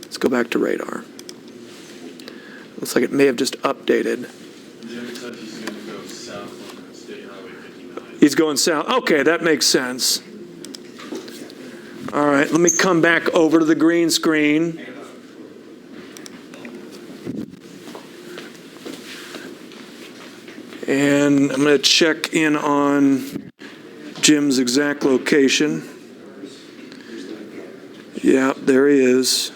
Let's go back to radar. Looks like it may have just updated. Jim said he's going to go south on State Highway 59. He's going south. Okay, that makes sense. All right, let me come back over to the green screen. And I'm going to check in on Jim's exact location. Yeah, there he is.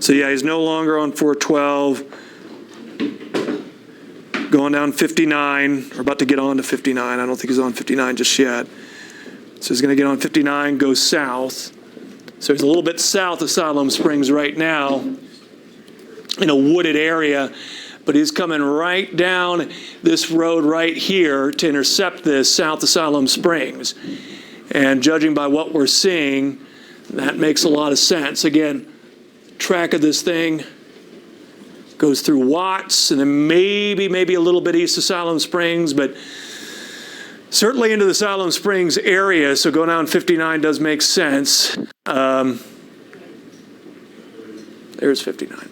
So yeah, he's no longer on 412. Going down 59, or about to get on to 59. I don't think he's on 59 just yet. So he's going to get on 59, go south. So he's a little bit south of Siloam Springs right now in a wooded area, but he's coming right down this road right here to intercept this south of Siloam Springs. And judging by what we're seeing, that makes a lot of sense. Again, track of this thing goes through Watts and then maybe a little bit east of Siloam Springs, but certainly into the Siloam Springs area, so going down 59 does make sense. There's 59.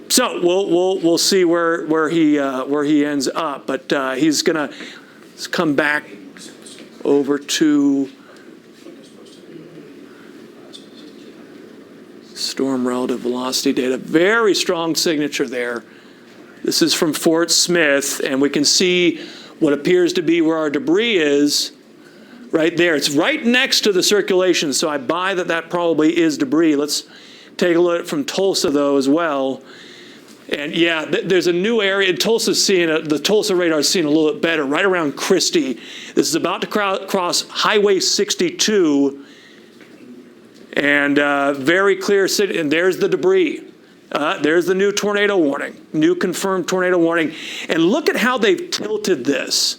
So we'll see where he ends up, but he's gonna come back over to storm relative velocity data. Very strong signature there. This is from Fort Smith, and we can see what appears to be where our debris is right there. It's right next to the circulation, so I buy that probably is debris. Let's take a look from Tulsa, though, as well. And yeah, there's a new area. The Tulsa radar is seeing a little bit better, right around Christie. This is about to cross Highway 62, and very clear, and there's the debris. There's the new tornado warning, new confirmed tornado warning. And look at how they've tilted this.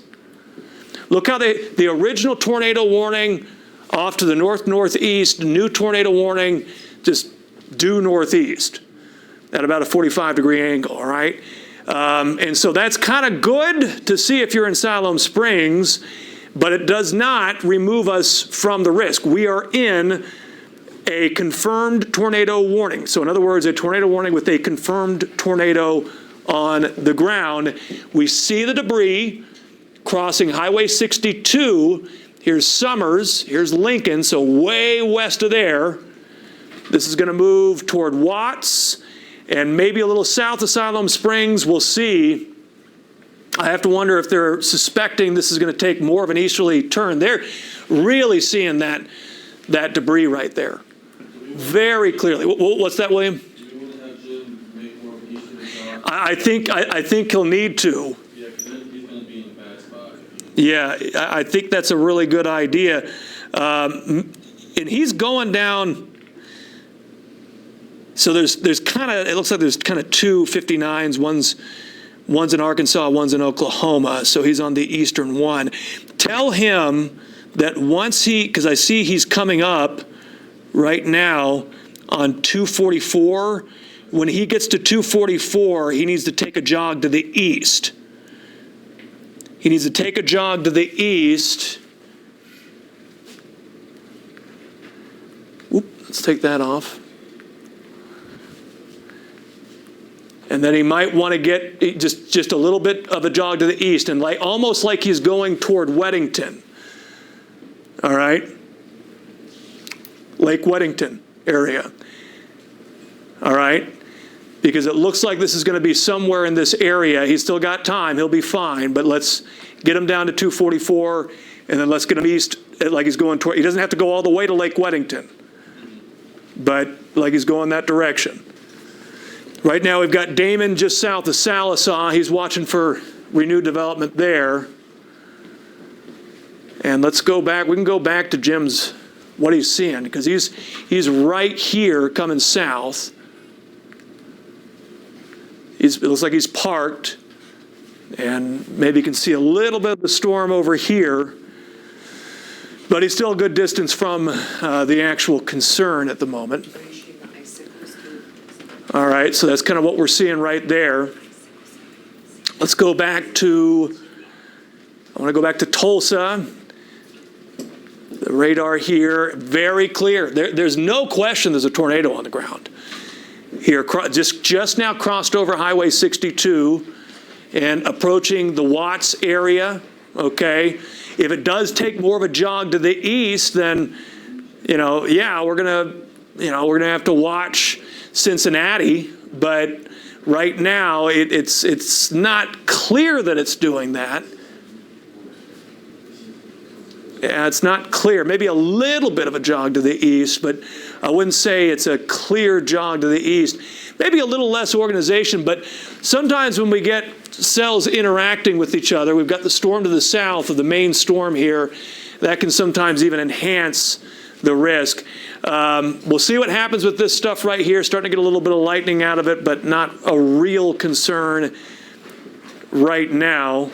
Look how the original tornado warning off to the northeast, new tornado warning just due northeast at about a 45-degree angle, all right? And so that's kind of good to see if you're in Siloam Springs, but it does not remove us from the risk. We are in a confirmed tornado warning. So in other words, a tornado warning with a confirmed tornado on the ground. We see the debris crossing Highway 62. Here's Summers, here's Lincoln, so way west of there. This is going to move toward Watts and maybe a little south of Siloam Springs. We'll see. I have to wonder if they're suspecting this is going to take more of an easterly turn. They're really seeing that debris right there very clearly. What's that, William? Do you want to have Jim make more of an easterly shot? I think he'll need to. Yeah, because then he's going to be in a bad spot. Yeah, I think that's a really good idea. And he's going down. So there's kind of, it looks like there's kind of two 59s. One's in Arkansas, one's in Oklahoma. So he's on the eastern one. Tell him that once because I see he's coming up right now on 244. When he gets to 244, he needs to take a jog to the east. He needs to take a jog to the east. Whoop, let's take that off. And then he might want to get just a little bit of a jog to the east, and almost like he's going toward Weddington. All right? Lake Weddington area. All right? Because it looks like this is going to be somewhere in this area. He's still got time. He'll be fine. But let's get him down to 244, and then let's get him east like he's going toward. He doesn't have to go all the way to Lake Weddington, but like he's going that direction. Right now we've got Damon just south of Salisaw. He's watching for renewed development there. And let's go back. We can go back to Jim's, what he's seeing, because he's right here coming south. It looks like he's parked, and maybe you can see a little bit of the storm over here, but he's still a good distance from the actual concern at the moment. All right, so that's kind of what we're seeing right there. Let's go back to, I want to go back to Tulsa. The radar here, very clear. There's no question there's a tornado on the ground. Here, just now crossed over Highway 62 and approaching the Watts area, okay? If it does take more of a jog to the east, then, yeah, we're gonna have to watch Cincinnati, but right now it's not clear that it's doing that. Yeah, it's not clear. Maybe a little bit of a jog to the east, but I wouldn't say it's a clear jog to the east. Maybe a little less organization, but sometimes when we get cells interacting with each other, we've got the storm to the south of the main storm here, that can sometimes even enhance the risk. We'll see what happens with this stuff right here, starting to get a little bit of lightning out of it, but not a real concern right now.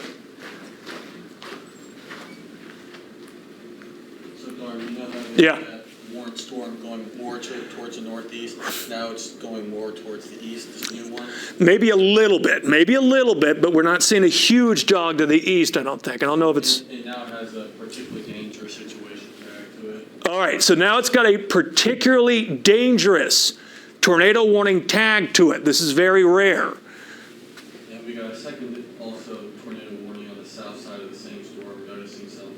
Yeah. That warm storm going more towards the northeast. Now it's going more towards the east, this new one. Maybe a little bit, but we're not seeing a huge jog to the east, I don't think. I don't know if it's... It now has a particularly dangerous situation back to it. All right, so now it's got a particularly dangerous tornado warning tag to it. This is very rare. And we got a second also tornado warning on the south side of the same storm. We're noticing some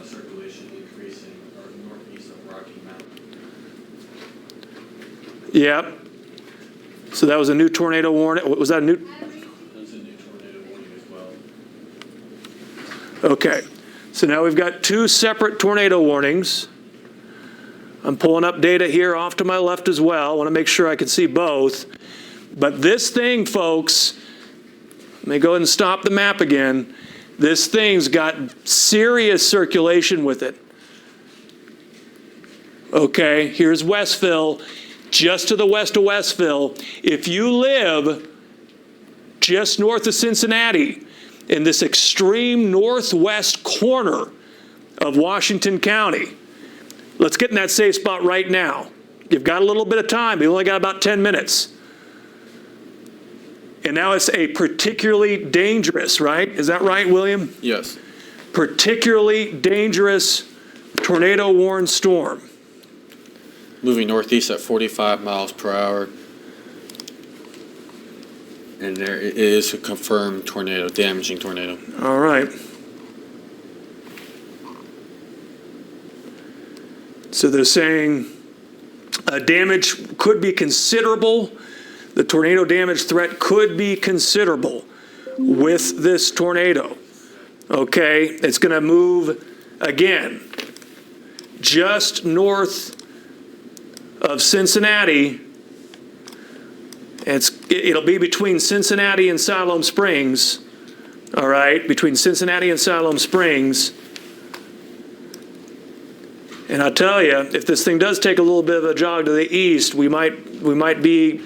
circulation increasing northeast of Rocky Mountain. Yep. So that was a new tornado warning. Was that a new? That's a new tornado warning as well. Okay. So now we've got two separate tornado warnings. I'm pulling up data here off to my left as well. I want to make sure I can see both. But this thing, folks, let me go ahead and stop the map again. This thing's got serious circulation with it. Okay, here's Westville, just to the west of Westville. If you live just north of Cincinnati, in this extreme northwest corner of Washington County, let's get in that safe spot right now. You've got a little bit of time. You've only got about 10 minutes. And now it's a particularly dangerous, right? Is that right, William? Yes. Particularly dangerous tornado-warned storm. Moving northeast at 45 miles per hour. And there is a confirmed tornado, damaging tornado. All right. So they're saying damage could be considerable. The tornado damage threat could be considerable with this tornado. Okay, it's going to move again just north of Cincinnati. It'll be between Cincinnati and Siloam Springs. All right, between Cincinnati and Siloam Springs. And I'll tell you, if this thing does take a little bit of a jog to the east, we might be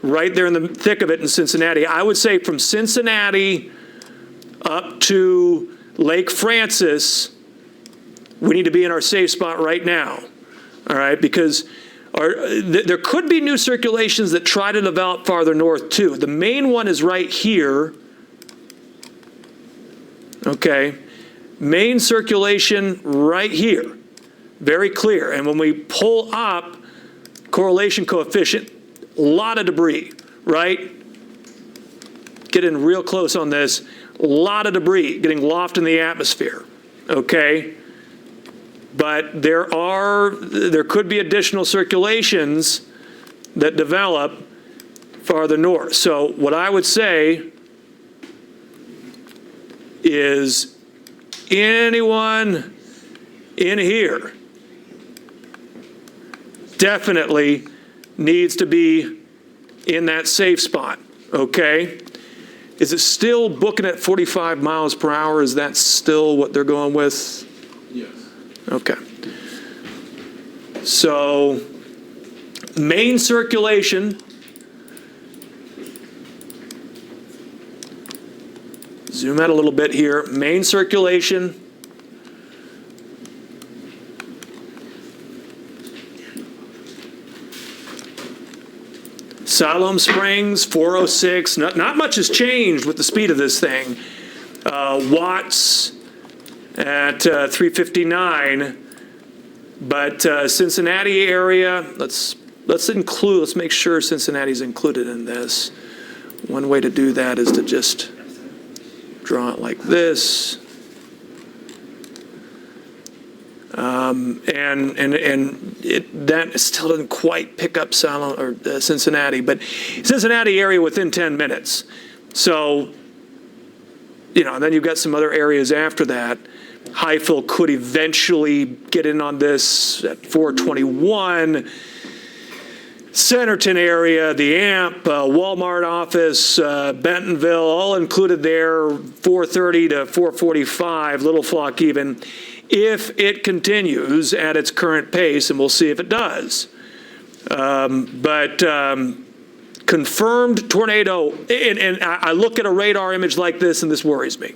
right there in the thick of it in Cincinnati. I would say from Cincinnati up to Lake Francis, we need to be in our safe spot right now. All right, because there could be new circulations that try to develop farther north too. The main one is right here. Okay, main circulation right here. Very clear. And when we pull up correlation coefficient, a lot of debris, right? Get in real close on this. A lot of debris getting lofted in the atmosphere, okay? But there could be additional circulations that develop farther north. So what I would say is anyone in here definitely needs to be in that safe spot, okay? Is it still booking at 45 miles per hour? Is that still what they're going with? Yes. Okay. So, main circulation, zoom out a little bit here, main circulation, Siloam Springs, 406. Not much has changed with the speed of this thing. Watts at 359. But Cincinnati area, let's make sure Cincinnati's included in this. One way to do that is to just draw it like this. That still doesn't quite pick up Cincinnati, but Cincinnati area within 10 minutes. So, and then you've got some other areas after that. Highfill could eventually get in on this at 421. Centerton area, the AMP, Walmart office, Bentonville, all included there, 430 to 445, Little Flock even, if it continues at its current pace, and we'll see if it does. But confirmed tornado, and I look at a radar image like this, and this worries me.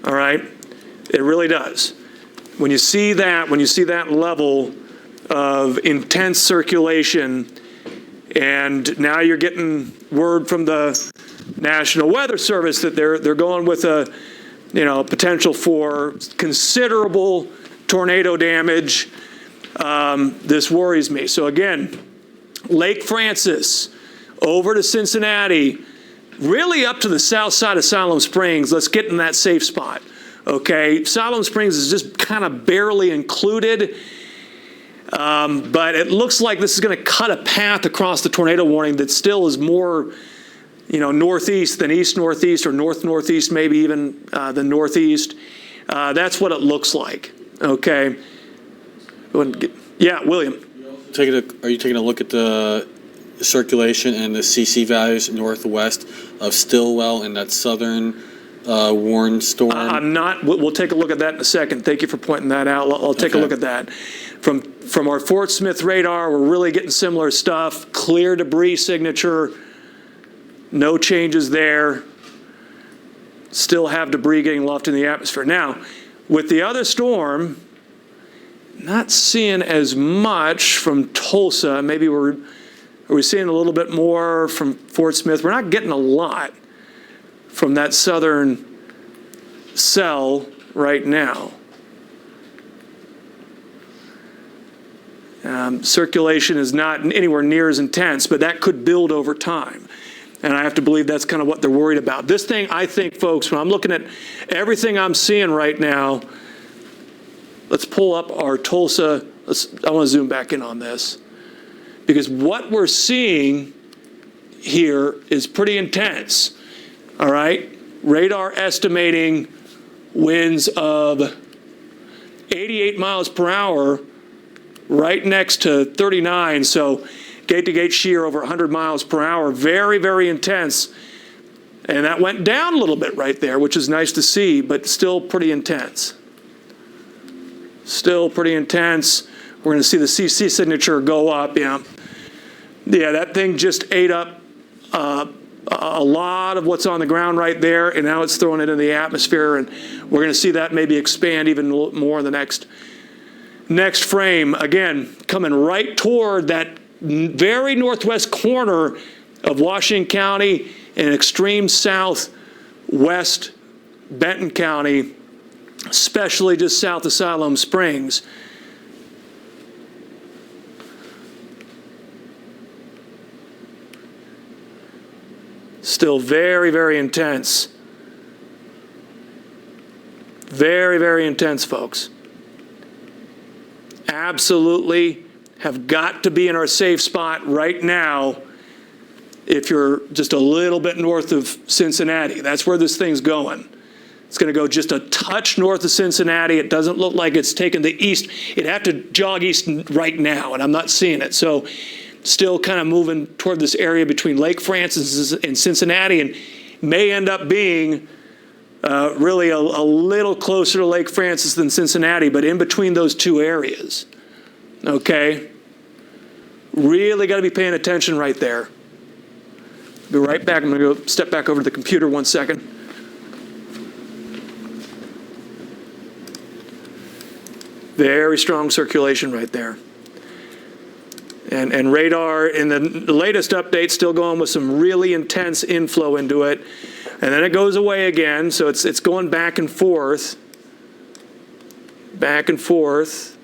All right? It really does. When you see that level of intense circulation, and now you're getting word from the National Weather Service that they're going with a potential for considerable tornado damage. This worries me. So again, Lake Francis over to Cincinnati, really up to the south side of Siloam Springs. Let's get in that safe spot. Okay, Siloam Springs is just kind of barely included. But it looks like this is going to cut a path across the tornado warning that still is more, northeast than east-northeast or north-northeast, maybe even than northeast. That's what it looks like. Okay. Yeah, William. Are you taking a look at the circulation and the CC values northwest of Stillwell and that southern warned storm? I'm not. We'll take a look at that in a second. Thank you for pointing that out. I'll take a look at that. From our Fort Smith radar, we're really getting similar stuff. Clear debris signature. No changes there. Still have debris getting lofted in the atmosphere. Now, with the other storm, not seeing as much from Tulsa. Maybe are we seeing a little bit more from Fort Smith? We're not getting a lot from that southern cell right now. Circulation is not anywhere near as intense, but that could build over time. And I have to believe that's kind of what they're worried about. This thing, I think, folks, when I'm looking at everything I'm seeing right now, let's pull up our Tulsa. I want to zoom back in on this. Because what we're seeing here is pretty intense. All right? Radar estimating winds of 88 miles per hour right next to 39, so gate-to-gate shear over 100 miles per hour. Very, very intense. And that went down a little bit right there, which is nice to see, but still pretty intense. Still pretty intense. We're going to see the CC signature go up. Yeah, that thing just ate up a lot of what's on the ground right there, and now it's throwing it into the atmosphere, and we're going to see that maybe expand even more in the next frame. Again, coming right toward that very northwest corner of Washington County and extreme southwest Benton County, especially just south of Siloam Springs. Still very, very intense. Very, very intense, folks. Absolutely have got to be in our safe spot right now if you're just a little bit north of Cincinnati. That's where this thing's going. It's going to go just a touch north of Cincinnati. It doesn't look like it's taken the east. It'd have to jog east right now, and I'm not seeing it. So still kind of moving toward this area between Lake Francis and Cincinnati, and may end up being really a little closer to Lake Francis than Cincinnati, but in between those two areas. Okay? Really got to be paying attention right there. Be right back. I'm going to go step back over to the computer 1 second. Very strong circulation right there. And radar in the latest update still going with some really intense inflow into it. And then it goes away again, so it's going back and forth. Back and forth.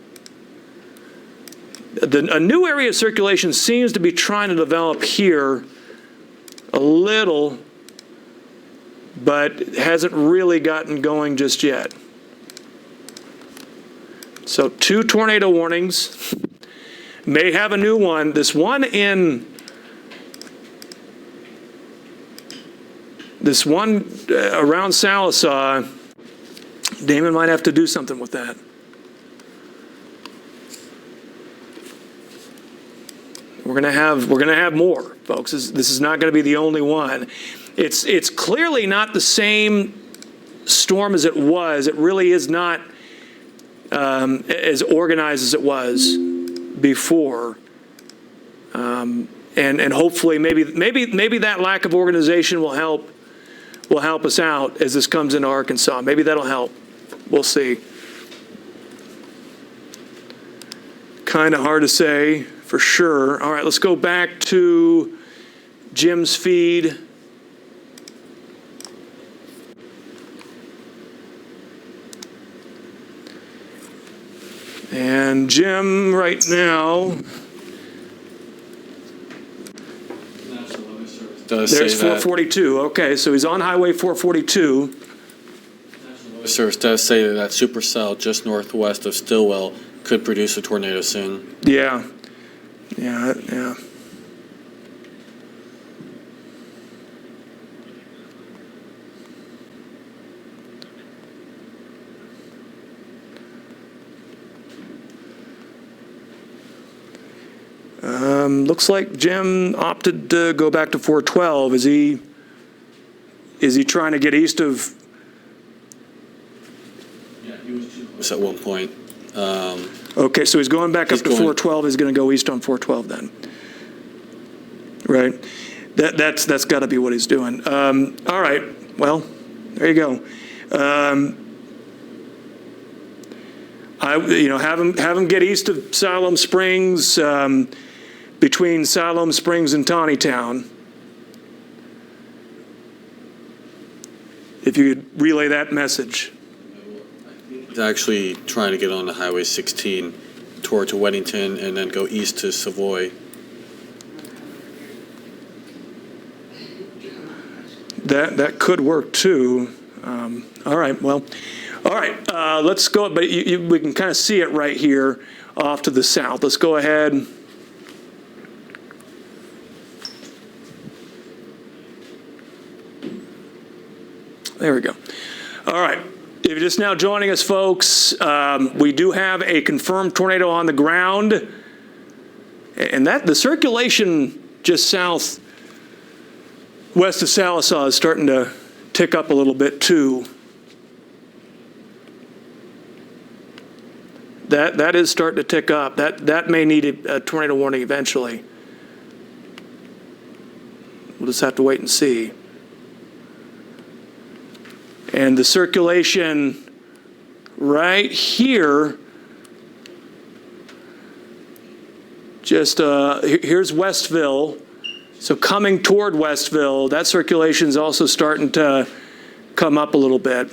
A new area of circulation seems to be trying to develop here a little, but hasn't really gotten going just yet. So 2 tornado warnings. May have a new one. This one around Salisaw, Damon might have to do something with that. We're gonna have more, folks. This is not gonna be the only one. It's clearly not the same storm as it was. It really is not as organized as it was before. And hopefully maybe that lack of organization will help us out as this comes into Arkansas. Maybe that'll help. We'll see. Kind of hard to say for sure. All right, let's go back to Jim's feed. And Jim, right now, National Weather Service. Does there's say that 442. Okay, so he's on Highway 442. National Weather Service does say that supercell just northwest of Stillwell could produce a tornado soon. Yeah. Looks like Jim opted to go back to 412. Is he trying to get east of? Yeah, he was too close. At one point. Okay, so he's going back up He's to going- 412. He's going to go east on 412 then. Right. That's got to be what he's doing. All right. Well, there you go. Have him get east of Siloam Springs, between Siloam Springs and Tawnytown. If you could relay that message. He's actually trying to get on the Highway 16 toward to Weddington and then go east to Savoy. That could work too. All right, well, all right, let's go, but we can kind of see it right here off to the south. Let's go ahead. There we go. All right. If you're just now joining us, folks, we do have a confirmed tornado on the ground. And the circulation just southwest of Salisaw is starting to tick up a little bit too. That is starting to tick up. That may need a tornado warning eventually. We'll just have to wait and see. And the circulation right here, just here's Westville. So coming toward Westville, that circulation is also starting to come up a little bit.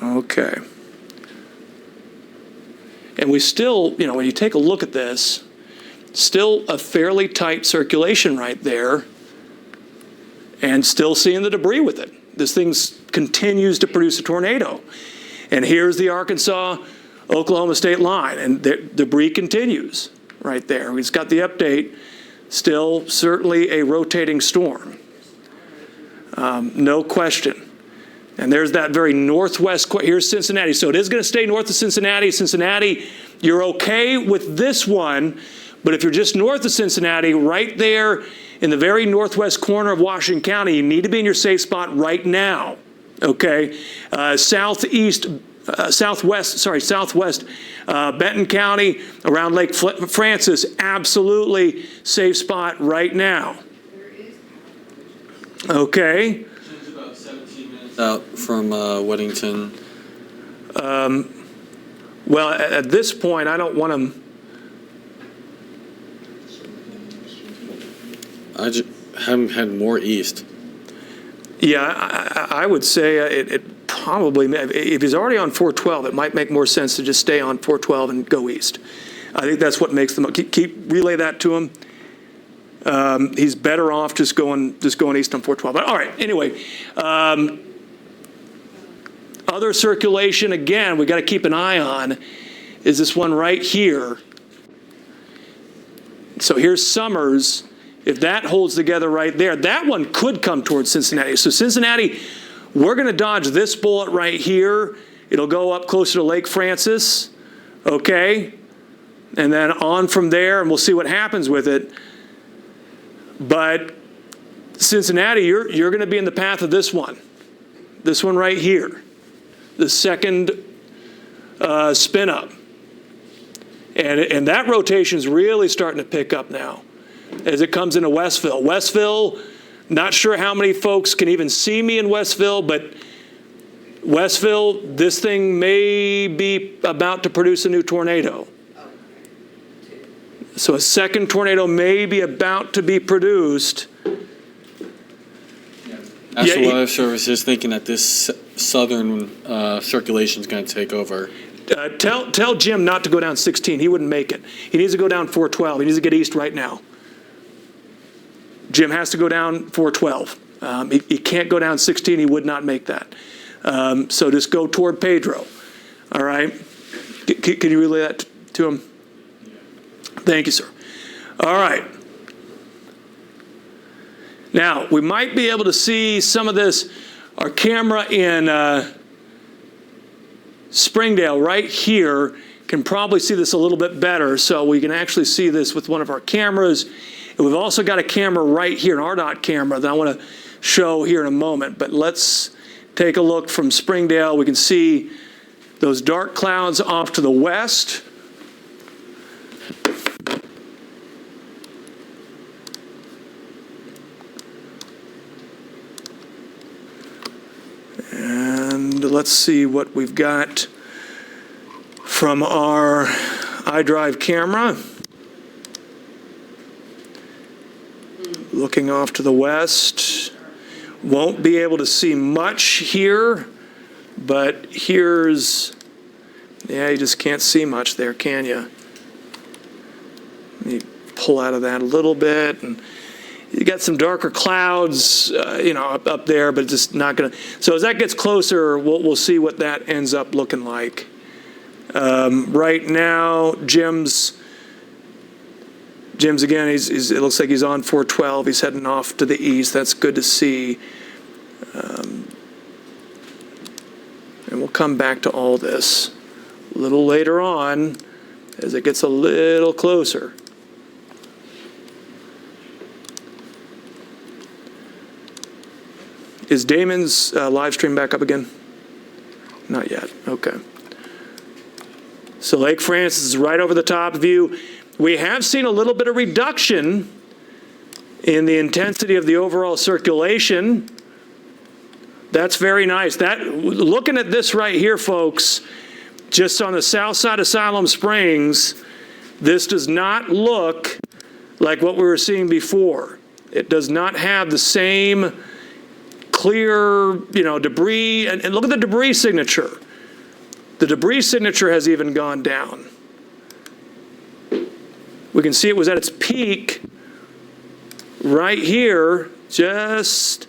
Okay. And we still, when you take a look at this, still a fairly tight circulation right there, and still seeing the debris with it. This thing continues to produce a tornado. And here's the Arkansas-Oklahoma state line, and the debris continues right there. We've got the update. Still, certainly a rotating storm. No question. And there's that very northwest, here's Cincinnati. So it is going to stay north of Cincinnati. Cincinnati, you're okay with this one, but if you're just north of Cincinnati, right there in the very northwest corner of Washington County, you need to be in your safe spot right now, okay? Southwest, Benton County, around Lake Francis, absolutely safe spot right now. Okay. Jim's about 17 minutes Out from Weddington. Well, at this point, I don't want them. I just haven't had more east. Yeah, I would say it probably, if he's already on 412, it might make more sense to just stay on 412 and go east. I think that's what makes them, relay that to him. He's better off just going east on 412. But all right, anyway. Other circulation, again, we got to keep an eye on, is this one right here. So here's Summers. If that holds together right there, that one could come towards Cincinnati. So Cincinnati, we're going to dodge this bullet right here. It'll go up closer to Lake Francis, okay? And then on from there, and we'll see what happens with it. But Cincinnati, you're going to be in the path of this one right here, the second spin up. And that rotation's really starting to pick up now as it comes into Westville. Westville, not sure how many folks can even see me in Westville, but Westville, this thing may be about to produce a new tornado. So a second tornado may be about to be produced. National Weather Service is thinking that this southern circulation is going to take over. Tell Jim not to go down 16. He wouldn't make it. He needs to go down 412. He needs to get east right now. Jim has to go down 412. He can't go down 16. He would not make that. So just go toward Pedro. All right? Can you relay that to him? Thank you, sir. All right. Now, we might be able to see some of this. Our camera in Springdale right here can probably see this a little bit better, so we can actually see this with one of our cameras. And we've also got a camera right here, an RDOT camera, that I want to show here in a moment. But let's take a look from Springdale. We can see those dark clouds off to the west. And let's see what we've got from our iDrive camera. Looking off to the west. Won't be able to see much here, but here's, yeah, you just can't see much there, can you? Let me pull out of that a little bit, and you got some darker clouds, up there, but just not going to. So as that gets closer, we'll see what that ends up looking like. Right now, Jim's again. It looks like he's on 412. He's heading off to the east. That's good to see. And we'll come back to all this a little later on as it gets a little closer. Is Damon's live stream back up again? Not yet. Okay. So Lake Francis is right over the top of you. We have seen a little bit of reduction in the intensity of the overall circulation. That's very nice. Looking at this right here, folks, just on the south side of Siloam Springs, this does not look like what we were seeing before. It does not have the same clear, debris. And look at the debris signature. The debris signature has even gone down. We can see it was at its peak right here, just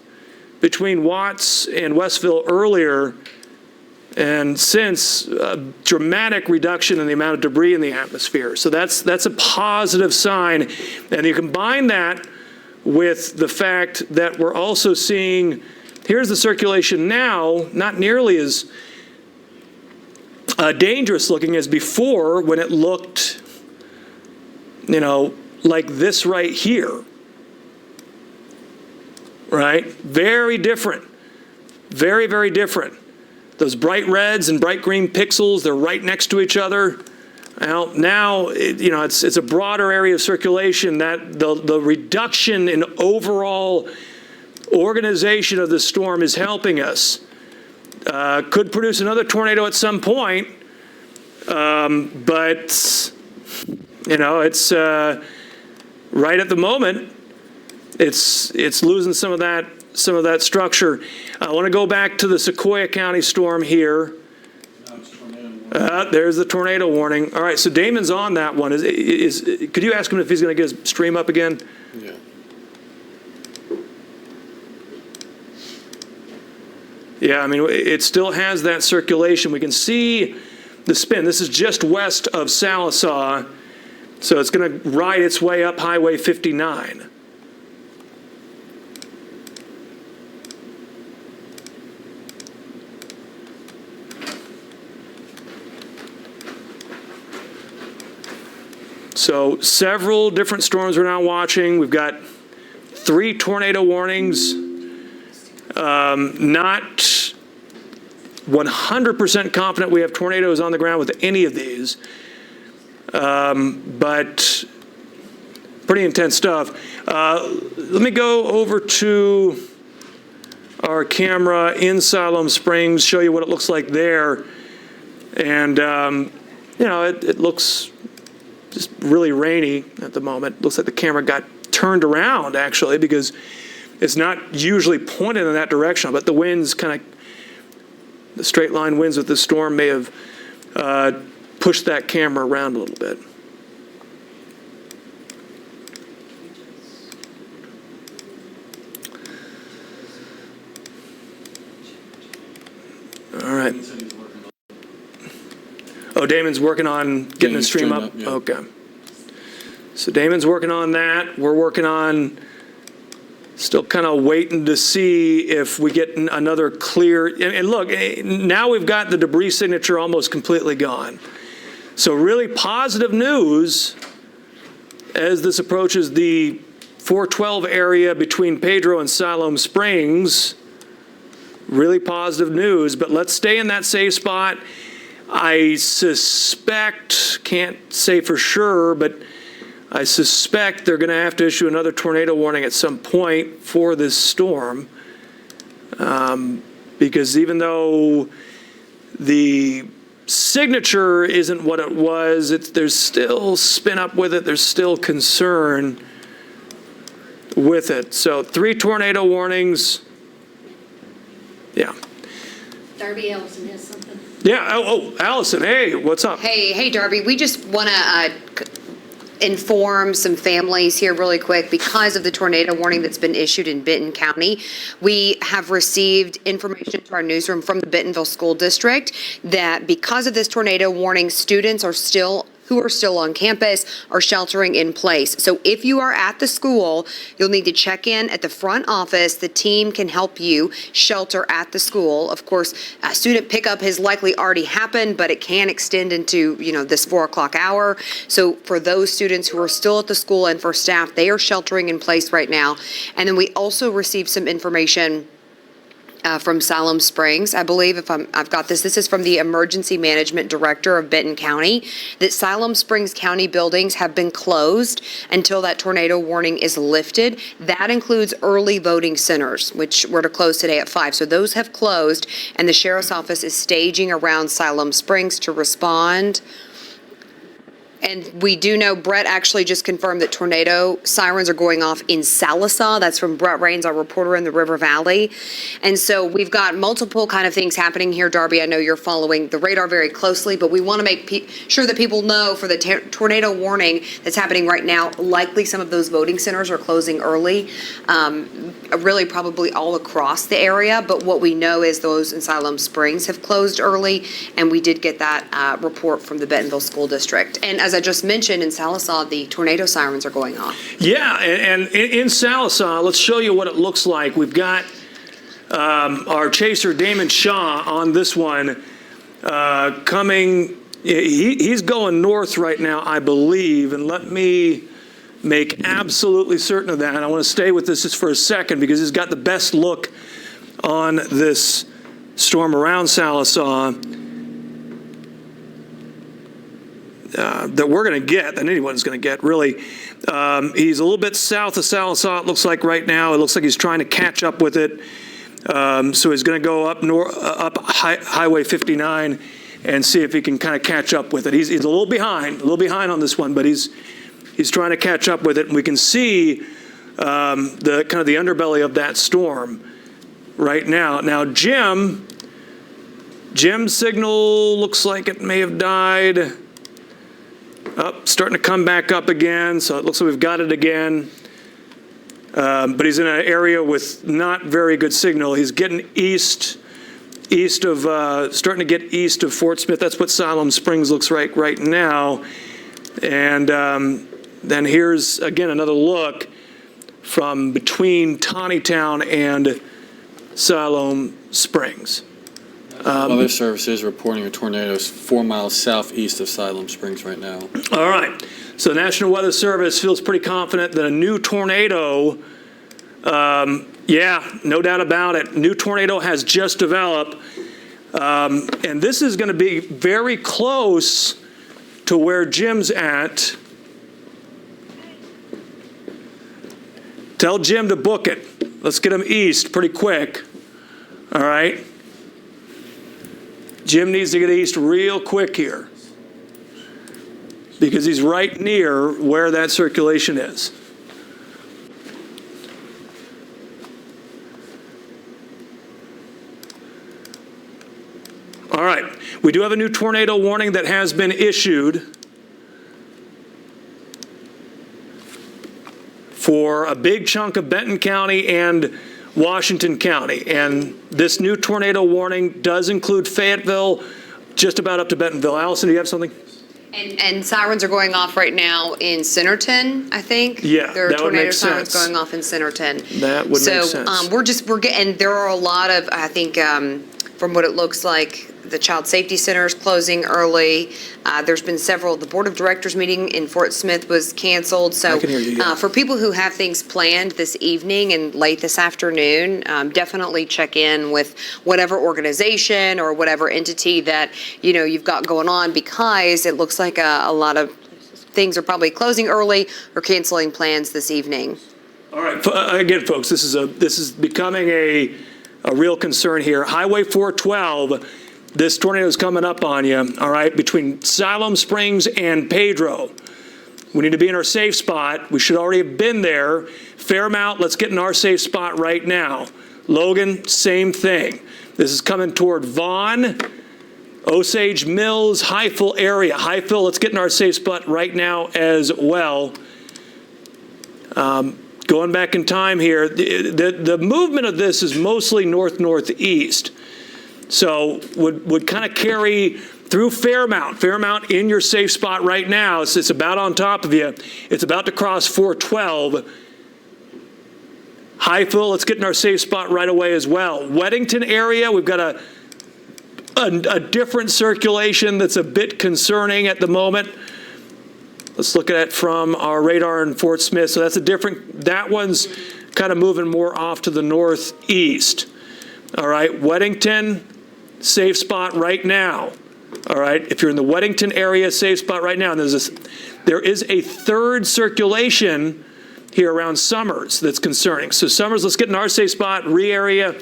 between Watts and Westville earlier, and since a dramatic reduction in the amount of debris in the atmosphere. So that's a positive sign. And you combine that with the fact that we're also seeing, here's the circulation now, not nearly as dangerous looking as before when it looked, like this right here. Right? Very different. Very, very different. Those bright reds and bright green pixels, they're right next to each other. Well, now, it's a broader area of circulation that the reduction in overall organization of the storm is helping us. Could produce another tornado at some point. But, you know, it's right at the moment, it's losing some of that structure. I want to go back to the Sequoia County storm here. Now it's tornado warning. There's the tornado warning. All right, so Damon's on that one. Could you ask him if he's going to get his stream up again? Yeah. Yeah, I mean, it still has that circulation. We can see the spin. This is just west of Salisaw, so it's going to ride its way up Highway 59. So several different storms we're now watching. We've got 3 tornado warnings. Not 100% confident we have tornadoes on the ground with any of these, but pretty intense stuff. Let me go over to our camera in Siloam Springs, show you what it looks like there. And, you know, it looks just really rainy at the moment. Looks like the camera got turned around, actually, because it's not usually pointed in that direction, but the winds the straight line winds with the storm may have pushed that camera around a little bit. All right. He said he's working on Oh, Damon's working on getting the stream up? yeah. Okay. So Damon's working on that. We're working on still kind of waiting to see if we get another clear. And look, now we've got the debris signature almost completely gone. So really positive news as this approaches the 412 area between Pedro and Siloam Springs. Really positive news, but let's stay in that safe spot. I suspect, can't say for sure, but I suspect they're going to have to issue another tornado warning at some point for this storm, because even though the signature isn't what it was, there's still spin up with it, there's still concern with it. So 3 tornado warnings. Yeah. Darby Ellison has something. Yeah. Oh, Allison, hey, what's up? Hey, Darby, we just want to inform some families here really quick because of the tornado warning that's been issued in Benton County. We have received information to our newsroom from the Bentonville School District that because of this tornado warning, students who are still on campus are sheltering in place. So if you are at the school, you'll need to check in at the front office. The team can help you shelter at the school. Of course, student pickup has likely already happened, but it can extend into, this 4 o'clock hour. So for those students who are still at the school and for staff, they are sheltering in place right now. And then we also received some information from Siloam Springs, I believe, I've got this. This is from the Emergency Management Director of Benton County, that Siloam Springs County buildings have been closed until that tornado warning is lifted. That includes early voting centers, which were to close today at 5. So those have closed, and the Sheriff's Office is staging around Siloam Springs to respond. And we do know Brett actually just confirmed that tornado sirens are going off in Salisaw. That's from Brett Rains, our reporter in the River Valley. And so we've got multiple kind of things happening here. Darby, I know you're following the radar very closely, but we want to make sure that people know for the tornado warning that's happening right now, likely some of those voting centers are closing early, really probably all across the area. But what we know is those in Siloam Springs have closed early, and we did get that report from the Bentonville School District. And as I just mentioned, in Salisaw, the tornado sirens are going off. Yeah, and in Salisaw, let's show you what it looks like. We've got our chaser, Damon Shaw, on this one coming. He's going north right now, I believe, and let me make absolutely certain of that. And I want to stay with this just for a second because he's got the best look on this storm around Salisaw that we're going to get, that anyone's going to get, really. He's a little bit south of Salisaw, it looks like right now. It looks like he's trying to catch up with it. So he's going to go up Highway 59. and see if he can kind of catch up with it. He's a little behind on this one, but he's trying to catch up with it. And we can see the kind of the underbelly of that storm right now. Now, Jim's signal looks like it may have died. Up, starting to come back up again, so it looks like we've got it again. But he's in an area with not very good signal. He's getting east of, starting to get east of Fort Smith. That's what Siloam Springs looks like right now. And then here's, again, another look from between Tawnytown and Siloam Springs. Weather Service is reporting a tornado 4 miles southeast of Siloam Springs right now. All right. So the National Weather Service feels pretty confident that a new tornado, yeah, no doubt about it, new tornado has just developed. And this is going to be very close to where Jim's at. Tell Jim to book it. Let's get him east pretty quick. All right. Jim needs to get east real quick here because he's right near where that circulation is. All right. We do have a new tornado warning that has been issued for a big chunk of Benton County and Washington County. And this new tornado warning does include Fayetteville, just about up to Bentonville. Allison, do you have something? And sirens are going off right now in Centerton, I think. Yeah, there are that would tornado make sirens sense. going off in Centerton. That would make sense. So we're getting, there are a lot of, I think, from what it looks like, the Child Safety Center is closing early. There's been several, the Board of Directors meeting in Fort Smith was canceled. So I can hear you, yeah. for people who have things planned this evening and late this afternoon, definitely check in with whatever organization or whatever entity that, you know, you've got going on, because it looks like a lot of things are probably closing early or canceling plans this evening. All right. Again, folks, this is becoming a real concern here. Highway 412, this tornado is coming up on you, all right, between Siloam Springs and Pedro. We need to be in our safe spot. We should already have been there. Fairmount, let's get in our safe spot right now. Logan, same thing. This is coming toward Vaughn, Osage Mills, Highfill area. Highfill, let's get in our safe spot right now as well. Going back in time here, the movement of this is mostly north-northeast. So would kind of carry through Fairmount. Fairmount in your safe spot right now. So it's about on top of you. It's about to cross 412. Highfill, let's get in our safe spot right away as well. Weddington area, we've got a different circulation that's a bit concerning at the moment. Let's look at it from our radar in Fort Smith. So that's a different, that one's kind of moving more off to the northeast. All right, Weddington, safe spot right now. All right, if you're in the Weddington area, safe spot right now. And there is a third circulation here around Summers that's concerning. So Summers, let's get in our safe spot, area.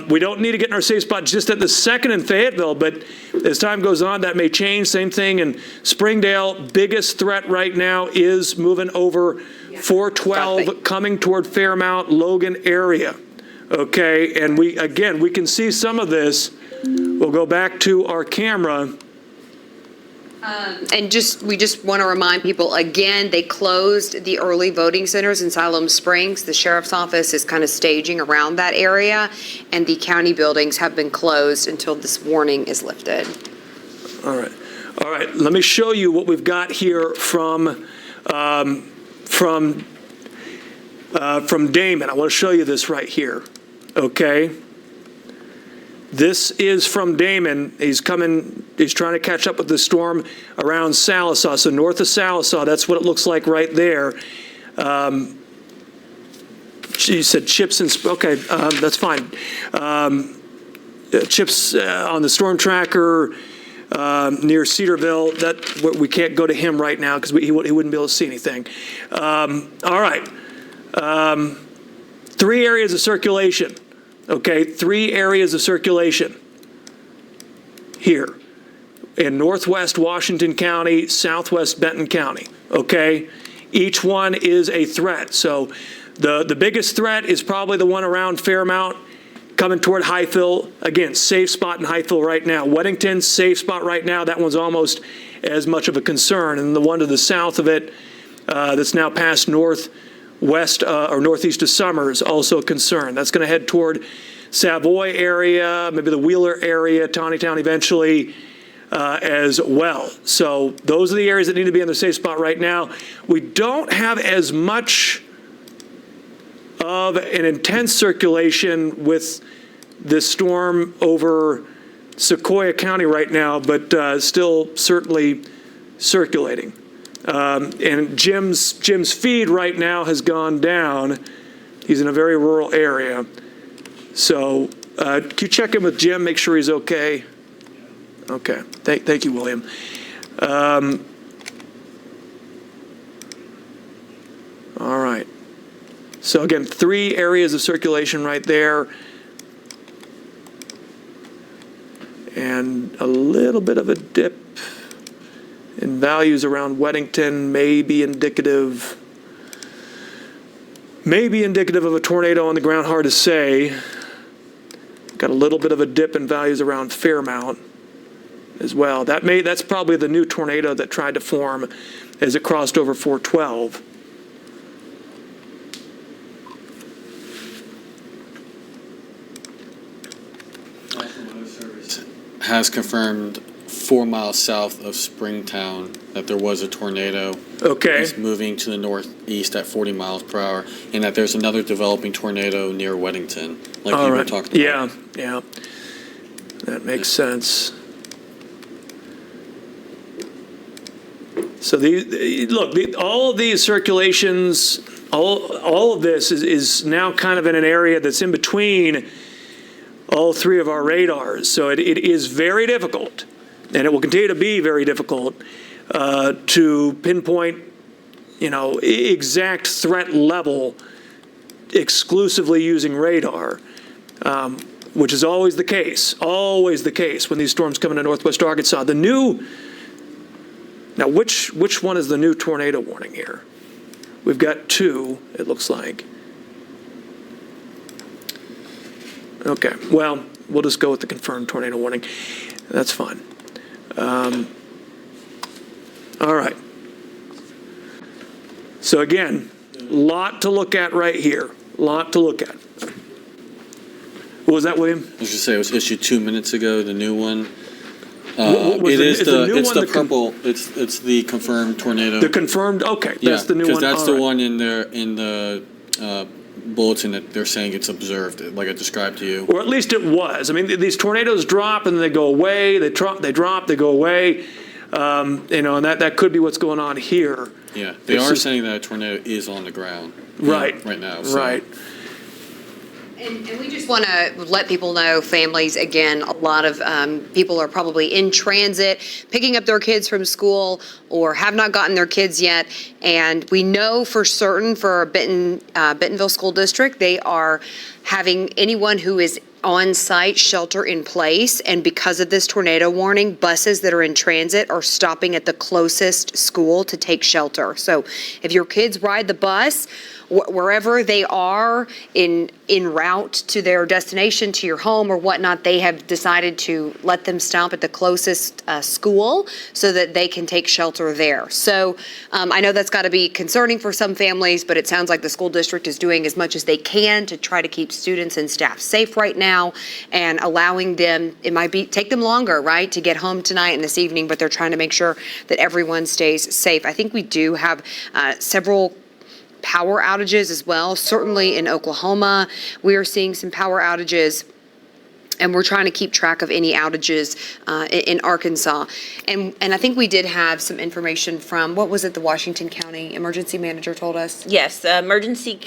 We don't need to get in our safe spot just at the second in Fayetteville, but as time goes on, that may change. Same thing in Springdale. Biggest threat right now is moving over 412, coming toward Fairmount, Logan area. Okay, and we can see some of this. We'll go back to our camera. And we just want to remind people, again, they closed the early voting centers in Siloam Springs. The sheriff's office is kind of staging around that area, and the county buildings have been closed until this warning is lifted. All right. Let me show you what we've got here from Damon. I want to show you this right here. Okay. This is from Damon. He's trying to catch up with the storm around Sallisaw. So north of Sallisaw, that's what it looks like right there. She said chips and, okay, that's fine. Chips on the storm tracker near Cedarville. We can't go to him right now because he wouldn't be able to see anything. All right. 3 areas of circulation. Okay, 3 areas of circulation here. in northwest Washington County, southwest Benton County, okay? Each one is a threat. So the biggest threat is probably the one around Fairmount coming toward Highfill. Again, safe spot in Highfill right now. Weddington, safe spot right now. That one's almost as much of a concern. And the one to the south of it that's now past northwest or northeast of Summers, also a concern. That's going to head toward Savoy area, maybe the Wheeler area, Tawnytown eventually as well. So those are the areas that need to be in the safe spot right now. We don't have as much of an intense circulation with this storm over Sequoia County right now, but still certainly circulating. And Jim's feed right now has gone down. He's in a very rural area. So can you check in with Jim, make sure he's okay? Okay. Thank you, William. All right. So again, 3 areas of circulation right there. And a little bit of a dip in values around Weddington may be indicative of a tornado on the ground, hard to say. Got a little bit of a dip in values around Fairmount as well. That's probably the new tornado that tried to form as it crossed over 412. National Weather Service Has confirmed 4 miles south of Springtown that there was a tornado. Okay. It's moving to the northeast at 40 miles per hour, and that there's another developing tornado near Weddington, like All you were right. talking about. Yeah. That makes sense. So all of these circulations, all of this is now kind of in an area that's in between all 3 of our radars. So it is very difficult, and it will continue to be very difficult to pinpoint, exact threat level exclusively using radar, which is always the case when these storms come into northwest Arkansas. Now, which one is the new tornado warning here? We've got 2, it looks like. Okay, well, we'll just go with the confirmed tornado warning. That's fine. All right. So again, lot to look at right here. Lot to look at. What was that, William? I was going to say, it was issued 2 minutes ago, the new one. Is the new one purple, it's the confirmed tornado. The confirmed, okay, that's the new one. Because that's All the right. one in the bulletin that they're saying it's observed, like I described to you. Or at least it was. I mean, these tornadoes drop and they go away. They drop, they go away. And that could be what's going on here. Yeah, they are saying that a tornado is on the ground. Right. Right now. So. Right. And we just want to let people know, families, again, a lot of people are probably in transit, picking up their kids from school or have not gotten their kids yet. And we know for certain for Bentonville School District, they are having anyone who is on-site shelter in place. And because of this tornado warning, buses that are in transit are stopping at the closest school to take shelter. So if your kids ride the bus, wherever they are en route to their destination, to your home or whatnot, they have decided to let them stop at the closest school so that they can take shelter there. So I know that's got to be concerning for some families, but it sounds like the school district is doing as much as they can to try to keep students and staff safe right now and allowing them, it might take them longer, right, to get home tonight and this evening, but they're trying to make sure that everyone stays safe. I think we do have several power outages as well. Certainly in Oklahoma, we are seeing some power outages, and we're trying to keep track of any outages in Arkansas. And I think we did have some information from, what was it, the Washington County Emergency Manager told us? Yes, emergency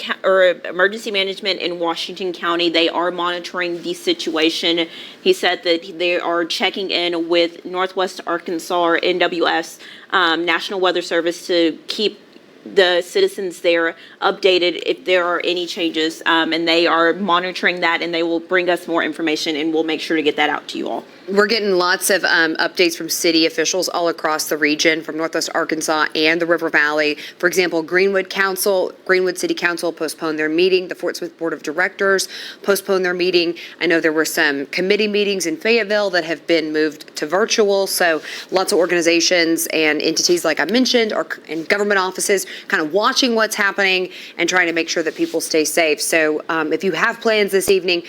management in Washington County, they are monitoring the situation. He said that they are checking in with Northwest Arkansas or NWS, National Weather Service, to keep the citizens there updated if there are any changes, and they are monitoring that, and they will bring us more information, and we'll make sure to get that out to you all. We're getting lots of updates from city officials all across the region, from Northwest Arkansas and the River Valley. For example, Greenwood City Council postponed their meeting. The Fort Smith Board of Directors postponed their meeting. I know there were some committee meetings in Fayetteville that have been moved to virtual. So lots of organizations and entities, like I mentioned, and government offices kind of watching what's happening and trying to make sure that people stay safe. So if you have plans this evening,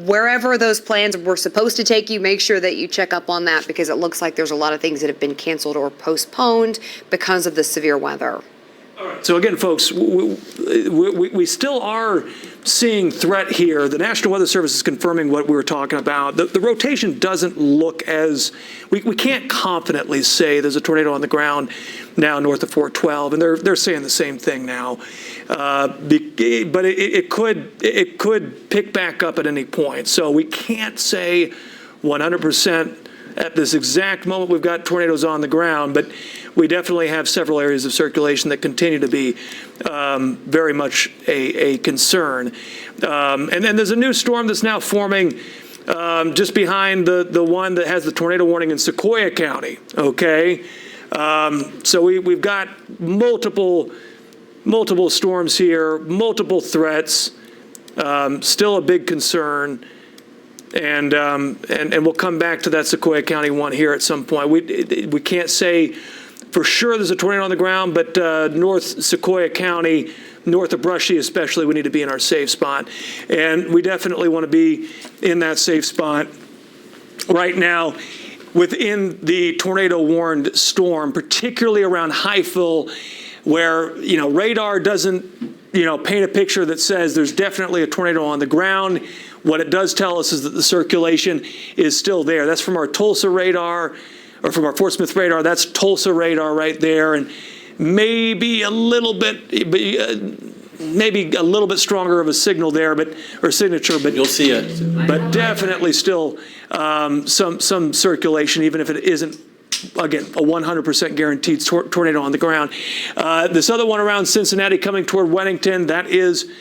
wherever those plans were supposed to take you, make sure that you check up on that, because it looks like there's a lot of things that have been canceled or postponed because of the severe weather. So again, folks, we still are seeing threat here. The National Weather Service is confirming what we were talking about. The rotation doesn't look as, we can't confidently say there's a tornado on the ground now north of 412, and they're saying the same thing now. But it could pick back up at any point. So we can't say 100% at this exact moment we've got tornadoes on the ground, but we definitely have several areas of circulation that continue to be very much a concern. And then there's a new storm that's now forming just behind the one that has the tornado warning in Sequoyah County, okay? So we've got multiple storms here, multiple threats, still a big concern. And we'll come back to that Sequoyah County one here at some point. We can't say for sure there's a tornado on the ground, but North Sequoyah County, north of Brushy especially, we need to be in our safe spot. And we definitely want to be in that safe spot right now within the tornado-warned storm, particularly around Highfill, where, radar doesn't, paint a picture that says there's definitely a tornado on the ground. What it does tell us is that the circulation is still there. That's from our Tulsa radar, or from our Fort Smith radar. That's Tulsa radar right there, and maybe a little bit stronger of a signal there, or signature, but You'll see it. But definitely still some circulation, even if it isn't, again, a 100% guaranteed tornado on the ground. This other one around Cincinnati coming toward Weddington, that is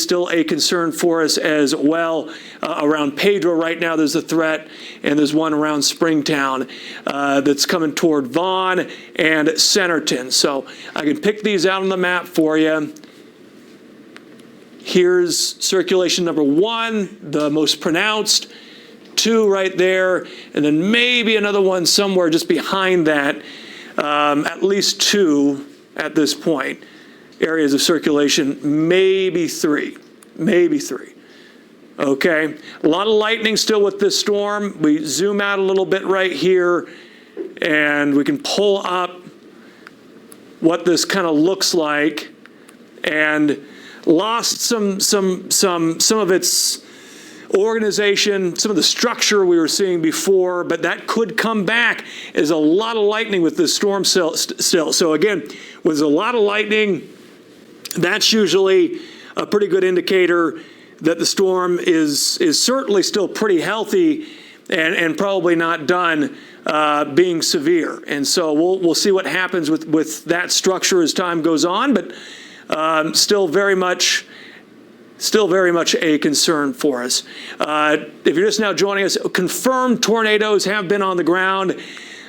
still a concern for us as well. Around Pedro right now, there's a threat, and there's one around Springtown that's coming toward Vaughn and Centerton. So I can pick these out on the map for you. Here's circulation number 1, the most pronounced. 2 right there, and then maybe another one somewhere just behind that. At least 2 at this point. Areas of circulation, maybe 3. Okay, a lot of lightning still with this storm. We zoom out a little bit right here, and we can pull up what this kind of looks like, and lost some of its organization, some of the structure we were seeing before, but that could come back. There's a lot of lightning with this storm still. So again, when there's a lot of lightning, that's usually a pretty good indicator that the storm is certainly still pretty healthy and probably not done being severe. And so we'll see what happens with that structure as time goes on, but still very much a concern for us. If you're just now joining us, confirmed tornadoes have been on the ground.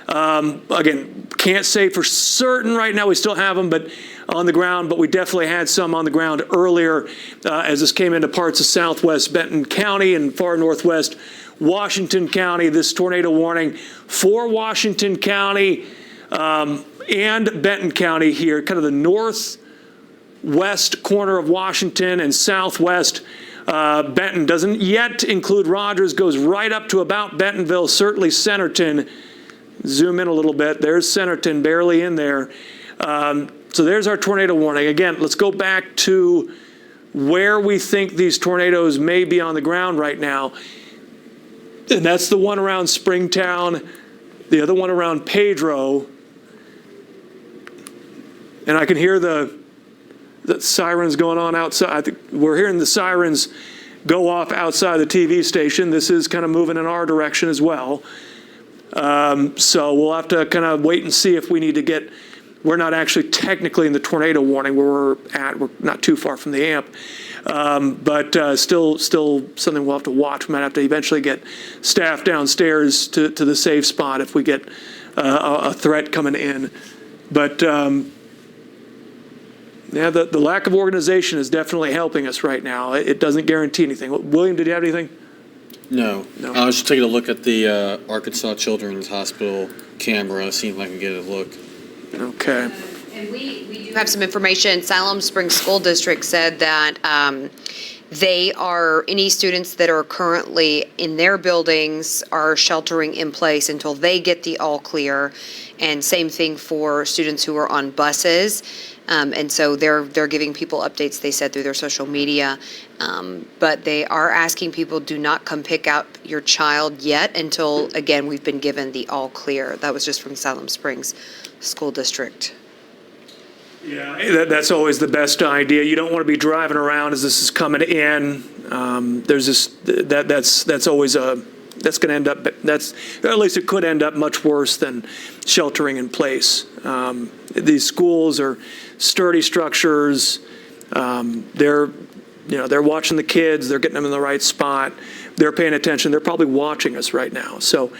Again, can't say for certain right now we still have them, but on the ground, but we definitely had some on the ground earlier as this came into parts of southwest Benton County and far northwest Washington County. This tornado warning for Washington County and Benton County here, kind of the northwest corner of Washington and southwest Benton. Doesn't yet include Rogers, goes right up to about Bentonville, certainly Centerton. Zoom in a little bit. There's Centerton, barely in there. So there's our tornado warning. Again, let's go back to where we think these tornadoes may be on the ground right now. And that's the one around Springtown, the other one around Pedro. And I can hear the sirens going on outside. I think we're hearing the sirens go off outside the TV station. This is kind of moving in our direction as well. So we'll have to kind of wait and see if we need to get we're not actually technically in the tornado warning where we're at. We're not too far from the amp. But still something we'll have to watch. We might have to eventually get staff downstairs to the safe spot if we get a threat coming in. But yeah, the lack of organization is definitely helping us right now. It doesn't guarantee anything. William, did you have anything? No. No. I was just taking a look at the Arkansas Children's Hospital camera, seeing if I can get a look. Okay. And we do have some information. Siloam Springs School District said that any students that are currently in their buildings are sheltering in place until they get the all clear. And same thing for students who are on buses. And so they're giving people updates, they said, through their social media. But they are asking people, do not come pick up your child yet until, again, we've been given the all clear. That was just from Siloam Springs School District. Yeah, that's always the best idea. You don't want to be driving around as this is coming in. There's this that's always that's going to end up, at least it could end up much worse than sheltering in place. These schools are sturdy structures. They're watching the kids. They're getting them in the right spot. They're paying attention. They're probably watching us right now. So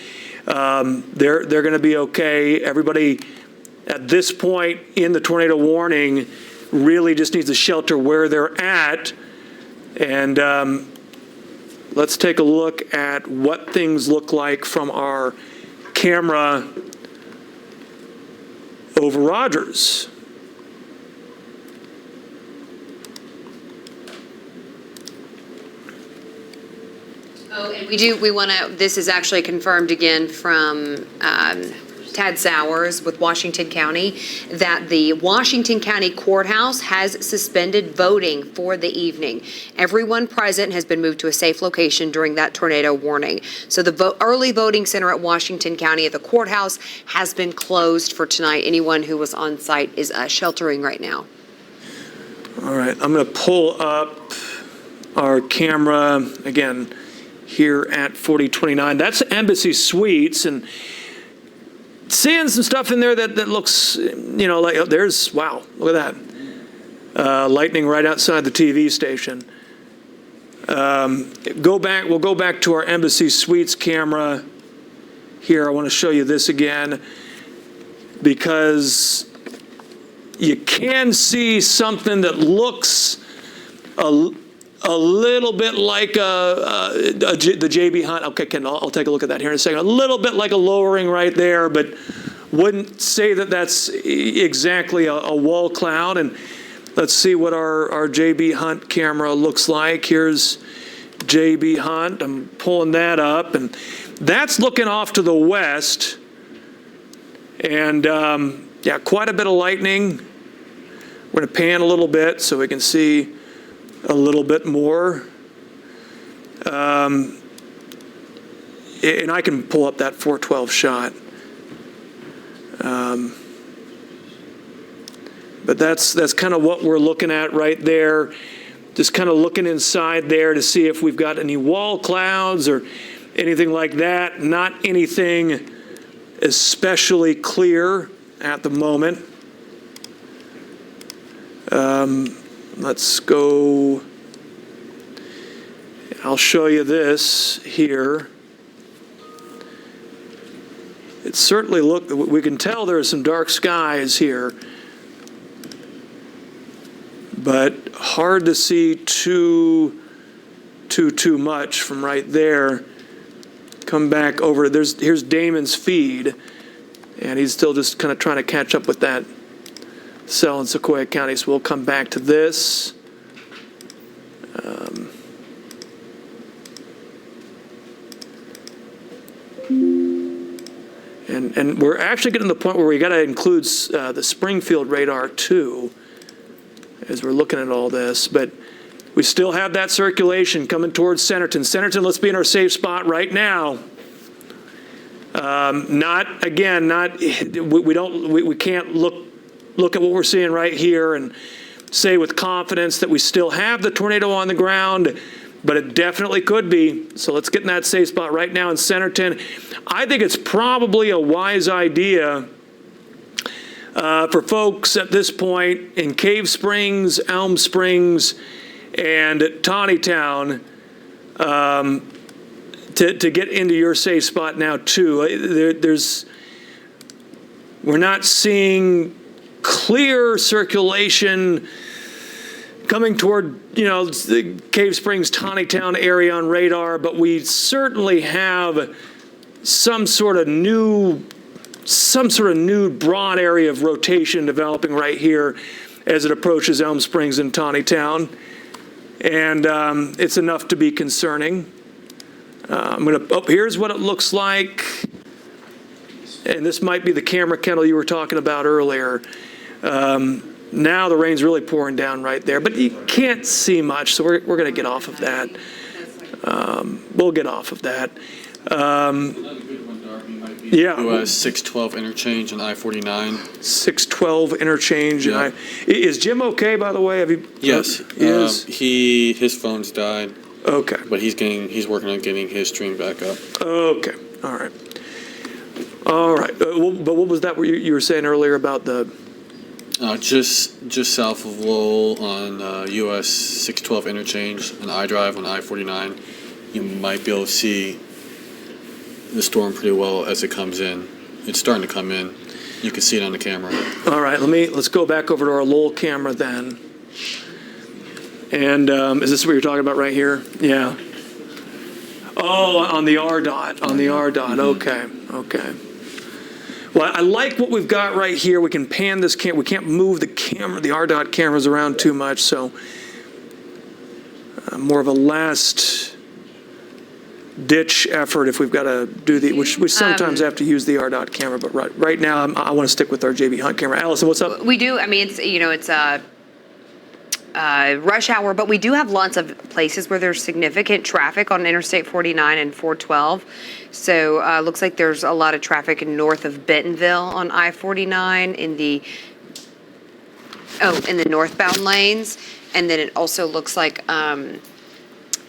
they're going to be okay. Everybody at this point in the tornado warning really just needs to shelter where they're at. And let's take a look at what things look like from our camera over Rogers. Oh, and we want to, this is actually confirmed again from Tad Sowers with Washington County, that the Washington County Courthouse has suspended voting for the evening. Everyone present has been moved to a safe location during that tornado warning. So the early voting center at Washington County at the courthouse has been closed for tonight. Anyone who was on site is sheltering right now. All right, I'm going to pull up our camera again here at 4029. That's Embassy Suites, and seeing some stuff in there that looks, like, oh, there's, wow, look at that. Lightning right outside the TV station. We'll go back to our Embassy Suites camera here. I want to show you this again because you can see something that looks a little bit like the JB Hunt. Okay, Ken, I'll take a look at that here in a second. A little bit like a lowering right there, but wouldn't say that that's exactly a wall cloud. And let's see what our JB Hunt camera looks like. Here's JB Hunt. I'm pulling that up, and that's looking off to the west. And yeah, quite a bit of lightning. We're going to pan a little bit so we can see a little bit more. And I can pull up that 412 shot. But that's kind of what we're looking at right there. Just kind of looking inside there to see if we've got any wall clouds or anything like that. Not anything especially clear at the moment. Let's go. I'll show you this here. It certainly we can tell there are some dark skies here, but hard to see too much from right there. Come back over. Here's Damon's feed, and he's still just kind of trying to catch up with that cell in Sequoia County. So we'll come back to this. And we're actually getting to the point where we got to include the Springfield radar too, as we're looking at all this. But we still have that circulation coming towards Centerton. Centerton, let's be in our safe spot right now. We can't look at what we're seeing right here and say with confidence that we still have the tornado on the ground, but it definitely could be. So let's get in that safe spot right now in Centerton. I think it's probably a wise idea for folks at this point in Cave Springs, Elm Springs, and Tawny Town, to get into your safe spot now too. We're not seeing clear circulation coming toward, the Cave Springs, Tawny Town area on radar, but we certainly have some sort of new broad area of rotation developing right here as it approaches Elm Springs and Tawny Town. And it's enough to be concerning. Here's what it looks like. And this might be the camera, Kendall, you were talking about earlier. Now the rain's really pouring down right there, but you can't see much, so we're going to get off of that. We'll get off of that. Another good one, Darby, might be. Yeah. US 612 interchange on I-49. 612 interchange. Yeah. And is Jim okay, by the way? Have you? Yes, He is? his phone's died, Okay. but he's working on getting his stream back up. Okay. All right. All right. But what was that you were saying earlier about the? Just south of Lowell on US 612 interchange and I-Drive on I-49, you might be able to see the storm pretty well as it comes in. It's starting to come in. You can see it on the camera. All right. Let's go back over to our Lowell camera then. And is this what you're talking about right here? Yeah. Oh, on the RDOT. On the RDOT. Okay. Okay. Well, I like what we've got right here. We can pan this camera. We can't move the camera, the RDOT cameras around too much, so more of a last ditch effort if we've got to do which we sometimes have to use the RDOT camera, but right now I want to stick with our JB Hunt camera. Allison, what's up? We do, it's rush hour, but we do have lots of places where there's significant traffic on Interstate 49 and 412. So looks like there's a lot of traffic north of Bentonville on I-49 in the northbound lanes. And then it also looks like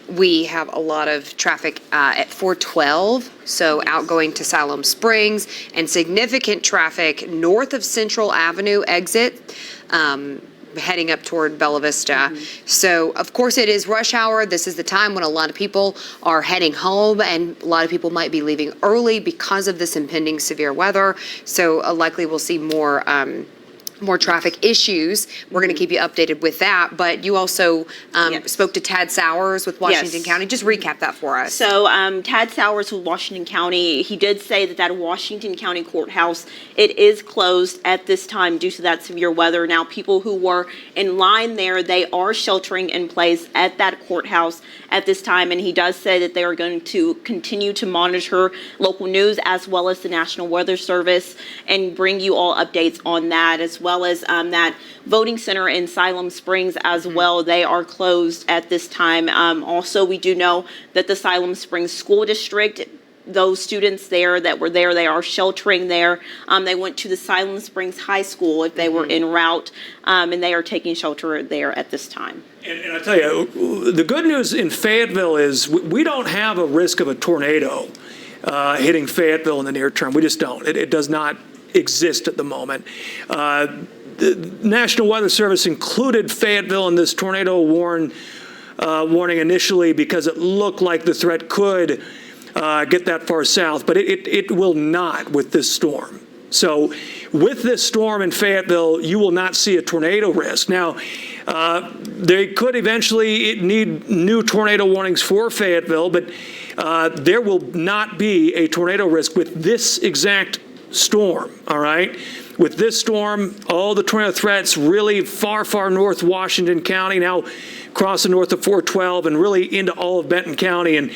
we have a lot of traffic at 412, so outgoing to Siloam Springs, and significant traffic north of Central Avenue exit, heading up toward Bella Vista. So, of course, it is rush hour. This is the time when a lot of people are heading home, and a lot of people might be leaving early because of this impending severe weather. So, likely we'll see more traffic issues. We're going to keep you updated with that. But you also Yes. spoke to Tad Sowers with Washington Yes. County. Just recap that for us. So Tad Sowers with Washington County, he did say that Washington County courthouse, it is closed at this time due to that severe weather. Now, people who were in line there, they are sheltering in place at that courthouse at this time. And he does say that they are going to continue to monitor local news as well as the National Weather Service and bring you all updates on that, as well as that voting center in Siloam Springs as well. They are closed at this time. Also, we do know that the Siloam Springs School District, those students there that were there, they are sheltering there. They went to the Siloam Springs High School if they were en route, and they are taking shelter there at this time. And I tell you, the good news in Fayetteville is we don't have a risk of a tornado hitting Fayetteville in the near term. We just don't. It does not exist at the moment. The National Weather Service included Fayetteville in this tornado warning initially because it looked like the threat could get that far south, but it will not with this storm. So with this storm in Fayetteville, you will not see a tornado risk. Now, they could eventually need new tornado warnings for Fayetteville, but there will not be a tornado risk with this exact storm, all right? With this storm, all the tornado threats really far, far north Washington County, now crossing north of 412 and really into all of Benton County. And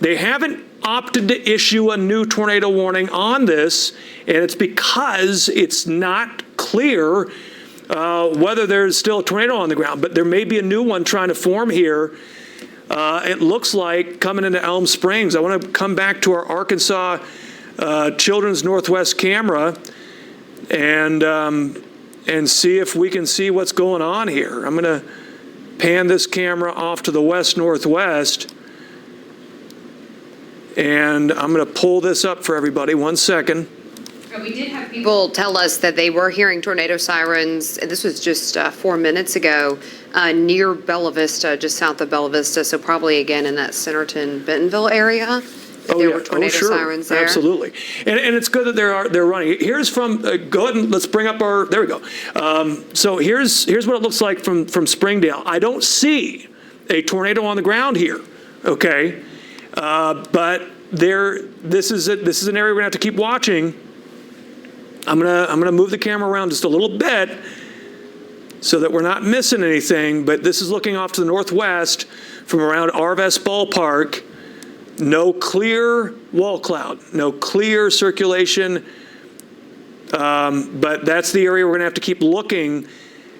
they haven't opted to issue a new tornado warning on this, and it's because it's not clear whether there's still a tornado on the ground. But there may be a new one trying to form here. It looks like coming into Elm Springs. I want to come back to our Arkansas Children's Northwest camera and see if we can see what's going on here. I'm going to pan this camera off to the west-northwest, and I'm going to pull this up for everybody. 1 second. We did have people tell us that they were hearing tornado sirens, and this was just 4 minutes ago, near Bella Vista, just south of Bella Vista, so probably again in that Centerton, Bentonville area. If there were tornado sirens there. Absolutely. And it's good that they're running. Here's from, go ahead and let's bring up our, there we go. So here's what it looks like from Springdale. I don't see a tornado on the ground here, okay? But this is an area we're gonna have to keep watching. I'm gonna move the camera around just a little bit so that we're not missing anything, but this is looking off to the northwest from around Arvest Ballpark. No clear wall cloud, no clear circulation, but that's the area we're gonna have to keep looking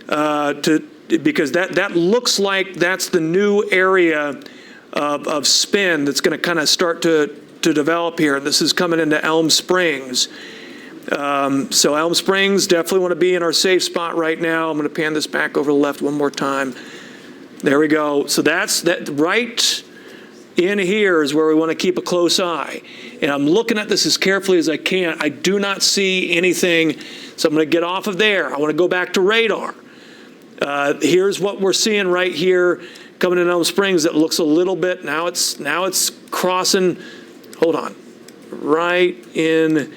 because that looks like that's the new area of spin that's gonna kind of start to develop here. This is coming into Elm Springs. So Elm Springs, definitely want to be in our safe spot right now. I'm going to pan this back over to the left one more time. There we go. So that's right in here is where we want to keep a close eye. And I'm looking at this as carefully as I can. I do not see anything, so I'm going to get off of there. I want to go back to radar. Here's what we're seeing right here coming in Elm Springs. That looks a little bit, now it's crossing, hold on, right in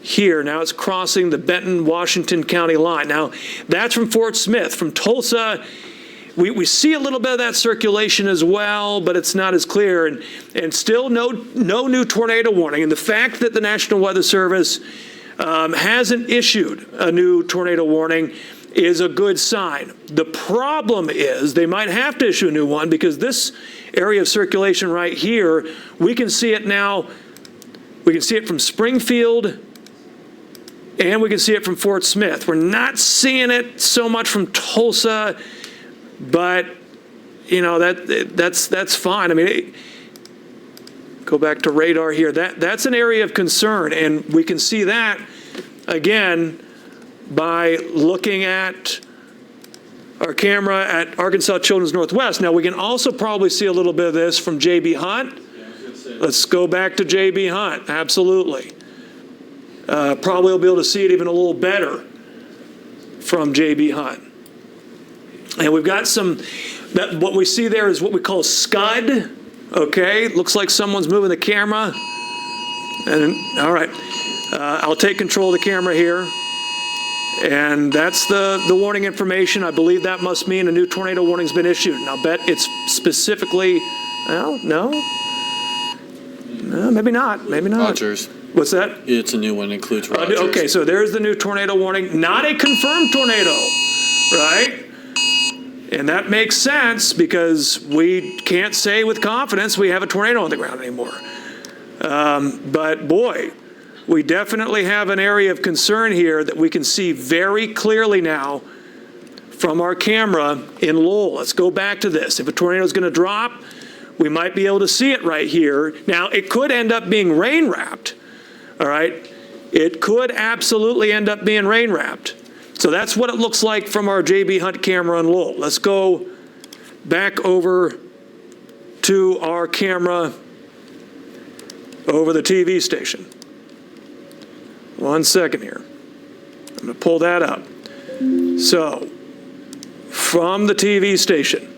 here. Now it's crossing the Benton, Washington County line. Now, that's from Fort Smith. From Tulsa, we see a little bit of that circulation as well, but it's not as clear. And still no new tornado warning. And the fact that the National Weather Service hasn't issued a new tornado warning is a good sign. The problem is they might have to issue a new one because this area of circulation right here, we can see it now. We can see it from Springfield, and we can see it from Fort Smith. We're not seeing it so much from Tulsa, but you know that's fine. I mean, go back to radar here. That's an area of concern, and we can see that again by looking at our camera at Arkansas Children's Northwest. Now we can also probably see a little bit of this from J.B. Hunt. Let's go back to J.B. Hunt. Absolutely. Probably will be able to see it even a little better from J.B. Hunt. And we've got what we see there is what we call scud, okay? Looks like someone's moving the camera. And, all right, I'll take control of the camera here. And that's the warning information. I believe that must mean a new tornado warning's been issued. And I'll bet it's specifically, well, no, maybe not, maybe not. Rogers. What's that? It's a new one, includes Rogers. Okay, so there's the new tornado warning. Not a confirmed tornado, right? And that makes sense because we can't say with confidence we have a tornado on the ground anymore. But boy, we definitely have an area of concern here that we can see very clearly now from our camera in Lowell. Let's go back to this. If a tornado is going to drop, we might be able to see it right here. Now, it could end up being rain-wrapped. All right, it could absolutely end up being rain wrapped. So that's what it looks like from our JB Hunt camera in Lowell. Let's go back over to our camera over the TV station. 1 second here. I'm going to pull that up. So from the TV station,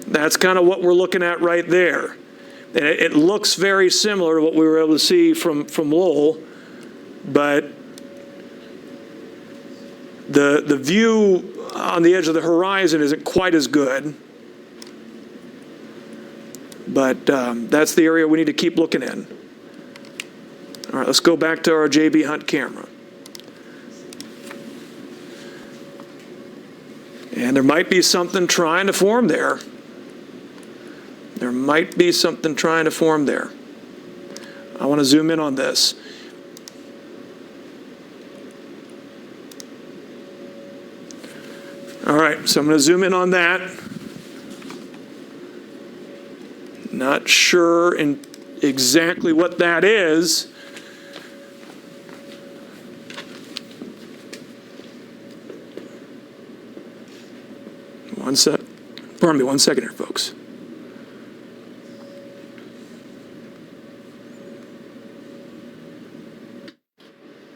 that's kind of what we're looking at right there. And it looks very similar to what we were able to see from Lowell, but the view on the edge of the horizon isn't quite as good. But that's the area we need to keep looking in. All right, let's go back to our JB Hunt camera. And there might be something trying to form there. There might be something trying to form there. I want to zoom in on this. All right, so I'm going to zoom in on that. Not sure exactly what that is. One second here, folks.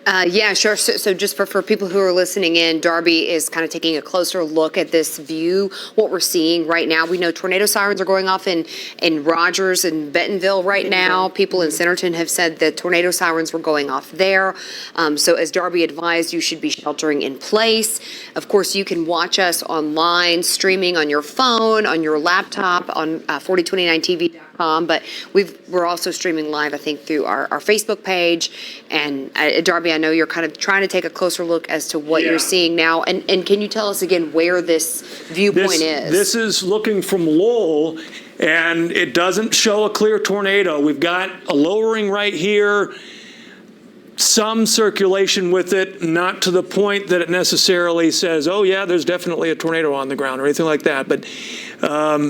Yeah, sure. So just for people who are listening in, Darby is kind of taking a closer look at this view, what we're seeing right now. We know tornado sirens are going off in Rogers and Bentonville right now. People in Centerton have said that tornado sirens were going off there. So as Darby advised, you should be sheltering in place. Of course, you can watch us online, streaming on your phone, on your laptop, on 4029tv.com. But we're also streaming live, I think, through our Facebook page. And Darby, I know you're kind of trying to take a closer look as to what Yeah. you're seeing now. And can you tell us again where this viewpoint is? This is looking from Lowell, and it doesn't show a clear tornado. We've got a lowering right here, some circulation with it, not to the point that it necessarily says, oh yeah, there's definitely a tornado on the ground or anything like that. But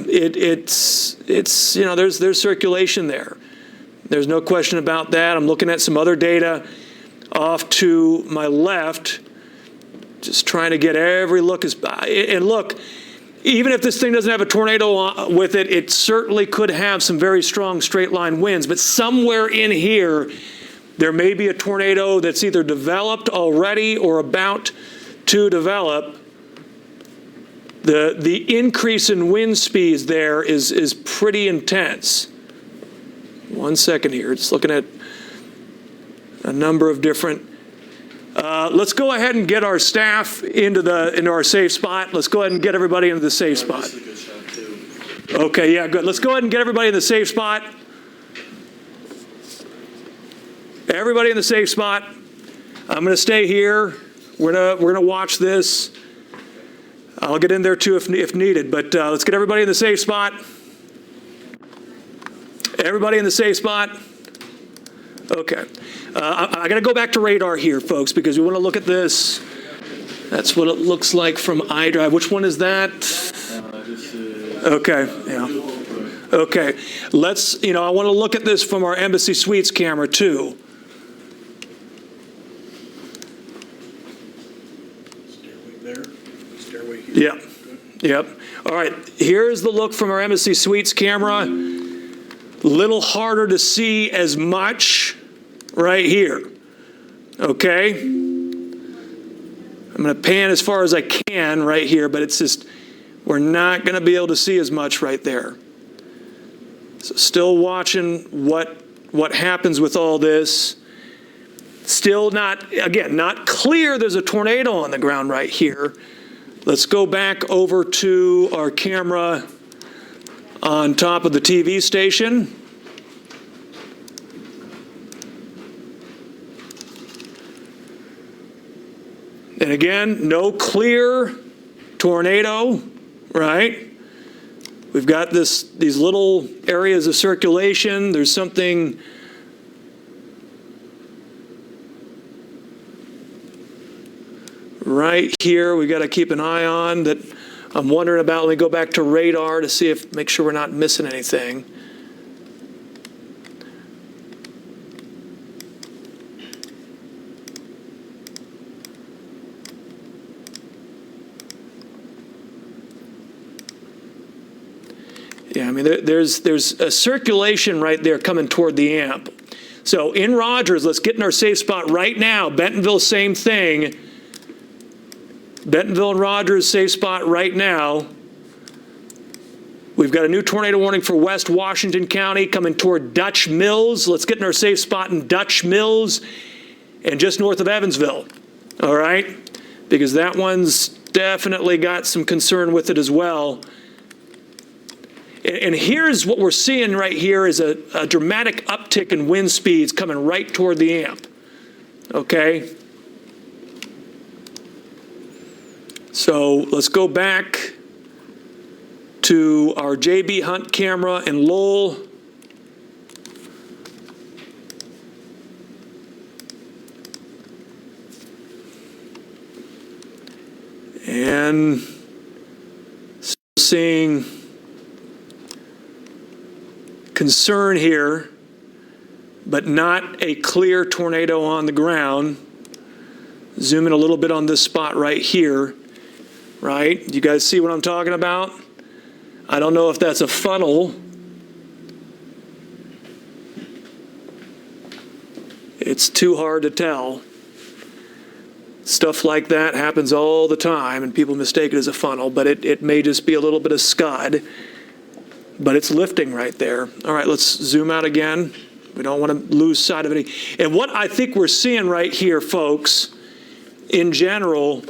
it's you know, there's circulation there. There's no question about that. I'm looking at some other data off to my left, just trying to get every look. And look, even if this thing doesn't have a tornado with it, it certainly could have some very strong straight line winds. But somewhere in here, there may be a tornado that's either developed already or about to develop. The increase in wind speeds there is pretty intense. 1 second here, just looking at a number of different. Let's go ahead and get our staff into our safe spot. Let's go ahead and get everybody into the safe spot. This is a good shot too. Okay, yeah, good. Let's go ahead and get everybody in the safe spot. Everybody in the safe spot. I'm going to stay here. We're gonna watch this. I'll get in there too if needed, but let's get everybody in the safe spot. Everybody in the safe spot. Okay. I got to go back to radar here, folks, because we want to look at this. That's what it looks like from iDrive. Which one is that? This is. Okay, yeah. Okay. I want to look at this from our Embassy Suites camera too. Stairway there, stairway here. Yep. Yep. All right. Here's the look from our Embassy Suites camera. Little harder to see as much right here. Okay. I'm going to pan as far as I can right here, but it's just, we're not going to be able to see as much right there. So still watching what happens with all this. Still not clear there's a tornado on the ground right here. Let's go back over to our camera on top of the TV station. And again, no clear tornado, right? We've got these little areas of circulation. There's something right here we got to keep an eye on that I'm wondering about. Let me go back to radar to make sure we're not missing anything. Yeah, I mean, there's a circulation right there coming toward the amp. So in Rogers, let's get in our safe spot right now. Bentonville, same thing. Bentonville and Rogers, safe spot right now. We've got a new tornado warning for West Washington County coming toward Dutch Mills. Let's get in our safe spot in Dutch Mills and just north of Evansville. All right? Because that one's definitely got some concern with it as well. And here's what we're seeing right here is a dramatic uptick in wind speeds coming right toward the amp. Okay? So let's go back to our JB Hunt camera in Lowell. And seeing concern here, but not a clear tornado on the ground. Zoom in a little bit on this spot right here, right? You guys see what I'm talking about? I don't know if that's a funnel. It's too hard to tell. Stuff like that happens all the time, and people mistake it as a funnel, but it may just be a little bit of scud, but it's lifting right there. All right, let's zoom out again. We don't want to lose sight of it. And what I think we're seeing right here, folks, in general,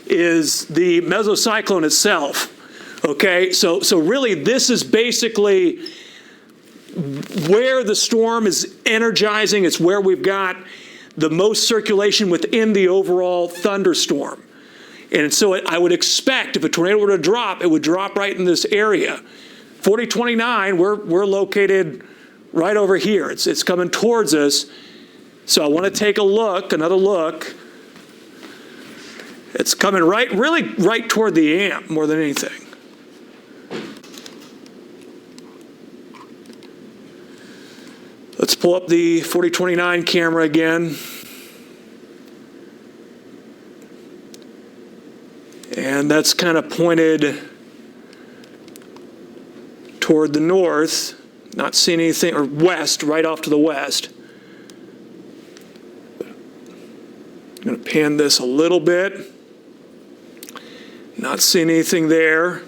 is the mesocyclone itself. Okay, so really this is basically where the storm is energizing. It's where we've got the most circulation within the overall thunderstorm. And so I would expect if a tornado were to drop, it would drop right in this area. 4029, we're located right over here. It's coming towards us. So I want to take another look. It's coming really right toward the amp more than anything. Let's pull up the 4029 camera again. And that's kind of pointed toward the north. Not seeing anything, or west, right off to the west. I'm going to pan this a little bit. Not seeing anything there.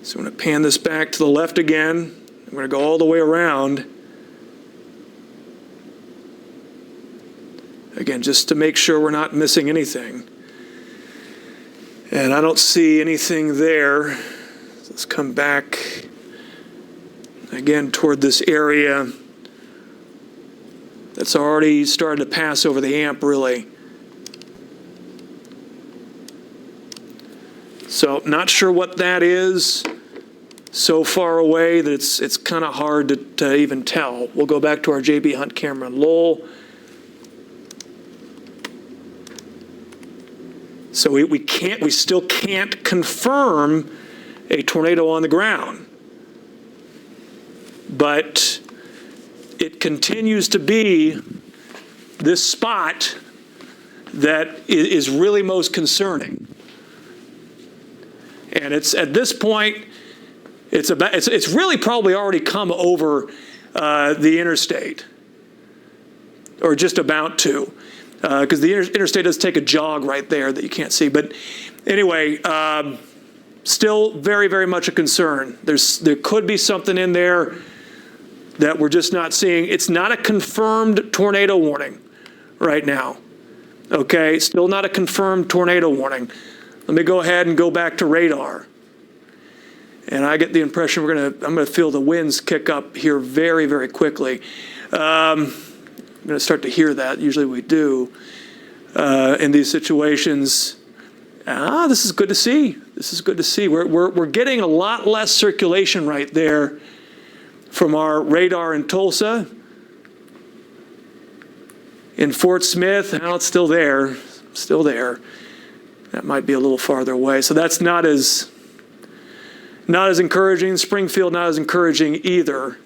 So I'm going to pan this back to the left again. I'm going to go all the way around. Again, just to make sure we're not missing anything. And I don't see anything there. Let's come back again toward this area that's already started to pass over the amp, really. So not sure what that is. So far away that it's kind of hard to even tell. We'll go back to our JB Hunt camera in Lowell. So we still can't confirm a tornado on the ground. But it continues to be this spot that is really most concerning. And it's at this point, it's really probably already come over the interstate, or just about to, because the interstate does take a jog right there that you can't see. But anyway, still very, very much a concern. There could be something in there that we're just not seeing. It's not a confirmed tornado warning right now. Okay, still not a confirmed tornado warning. Let me go ahead and go back to radar. And I get the impression I'm gonna feel the winds kick up here very, very quickly. I'm gonna start to hear that. Usually we do in these situations. This is good to see. This is good to see. We're getting a lot less circulation right there from our radar in Tulsa. In Fort Smith, it's still there. Still there. That might be a little farther away. So that's not as encouraging. Springfield, not as encouraging either.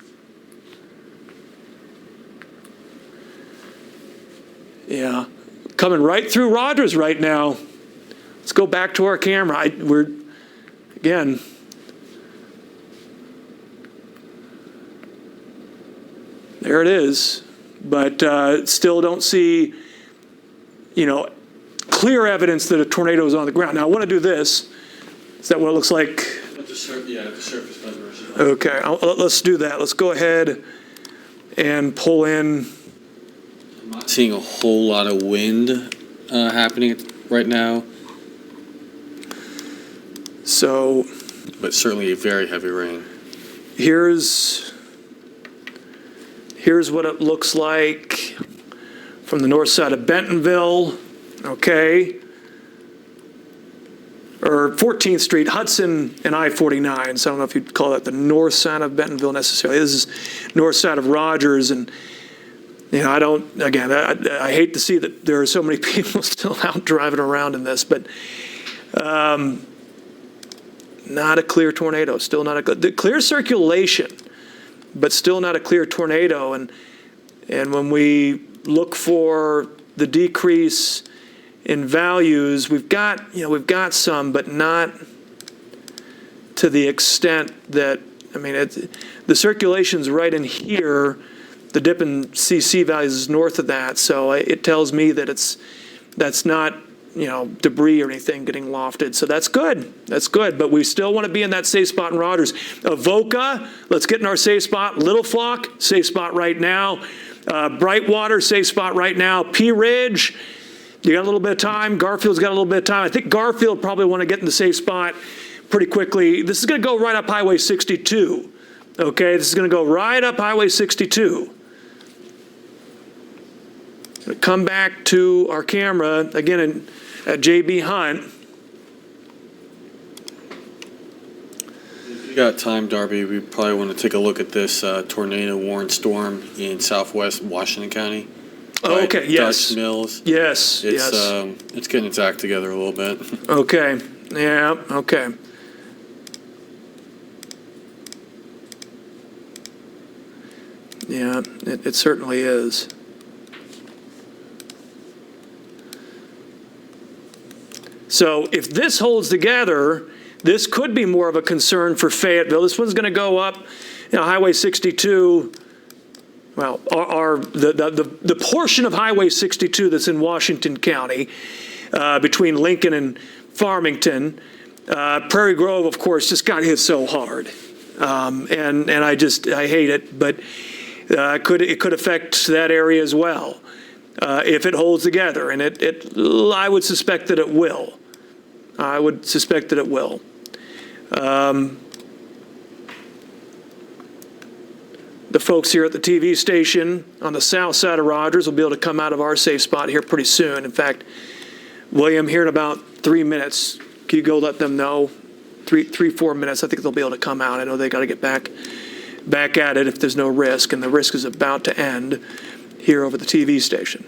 Yeah, coming right through Rogers right now. Let's go back to our camera. Again, there it is. But still don't see, clear evidence that a tornado is on the ground. Now I want to do this. Is that what it looks like? At the surface vibration. Okay, let's do that. Let's go ahead and pull in. I'm not seeing a whole lot of wind happening right now, So but certainly a very heavy rain. here's what it looks like from the north side of Bentonville, okay? Or 14th Street, Hudson and I-49. So I don't know if you'd call that the north side of Bentonville necessarily. This is north side of Rogers. And, I hate to see that there are so many people still out driving around in this, but not a clear tornado, still not the clear circulation, but still not a clear tornado. And when we look for the decrease in values, we've got some, but not to the extent that, the circulation's right in here, the dip in CC values is north of that, so it tells me that that's not, debris or anything getting lofted. So that's good. That's good. But we still want to be in that safe spot in Rogers. Avoca, let's get in our safe spot. Little Flock, safe spot right now. Brightwater, safe spot right now. Pea Ridge, you got a little bit of time. Garfield's got a little bit of time. I think Garfield probably want to get in the safe spot pretty quickly. This is going to go right up Highway 62. Okay, this is going to go right up Highway 62. Come back to our camera again at JB Hunt. If you got time, Darby, we probably want to take a look at this tornado warned storm in southwest Washington County. Oh, okay, yes. Dutch Mills. Yes, yes. It's getting its act together a little bit. Okay, yeah, okay. Yeah, it certainly is. So if this holds together, this could be more of a concern for Fayetteville. This one's going to go up, Highway 62. Well, the portion of Highway 62 that's in Washington County, between Lincoln and Farmington, Prairie Grove, of course, just got hit so hard, and I hate it. But it could affect that area as well if it holds together, and I would suspect that it will. I would suspect that it will. The folks here at the TV station on the south side of Rogers will be able to come out of our safe spot here pretty soon. In fact, William, here in about 3 minutes, can you go let them know? 4 minutes, I think they'll be able to come out. I know they got to get back at it if there's no risk, and the risk is about to end here over the TV station.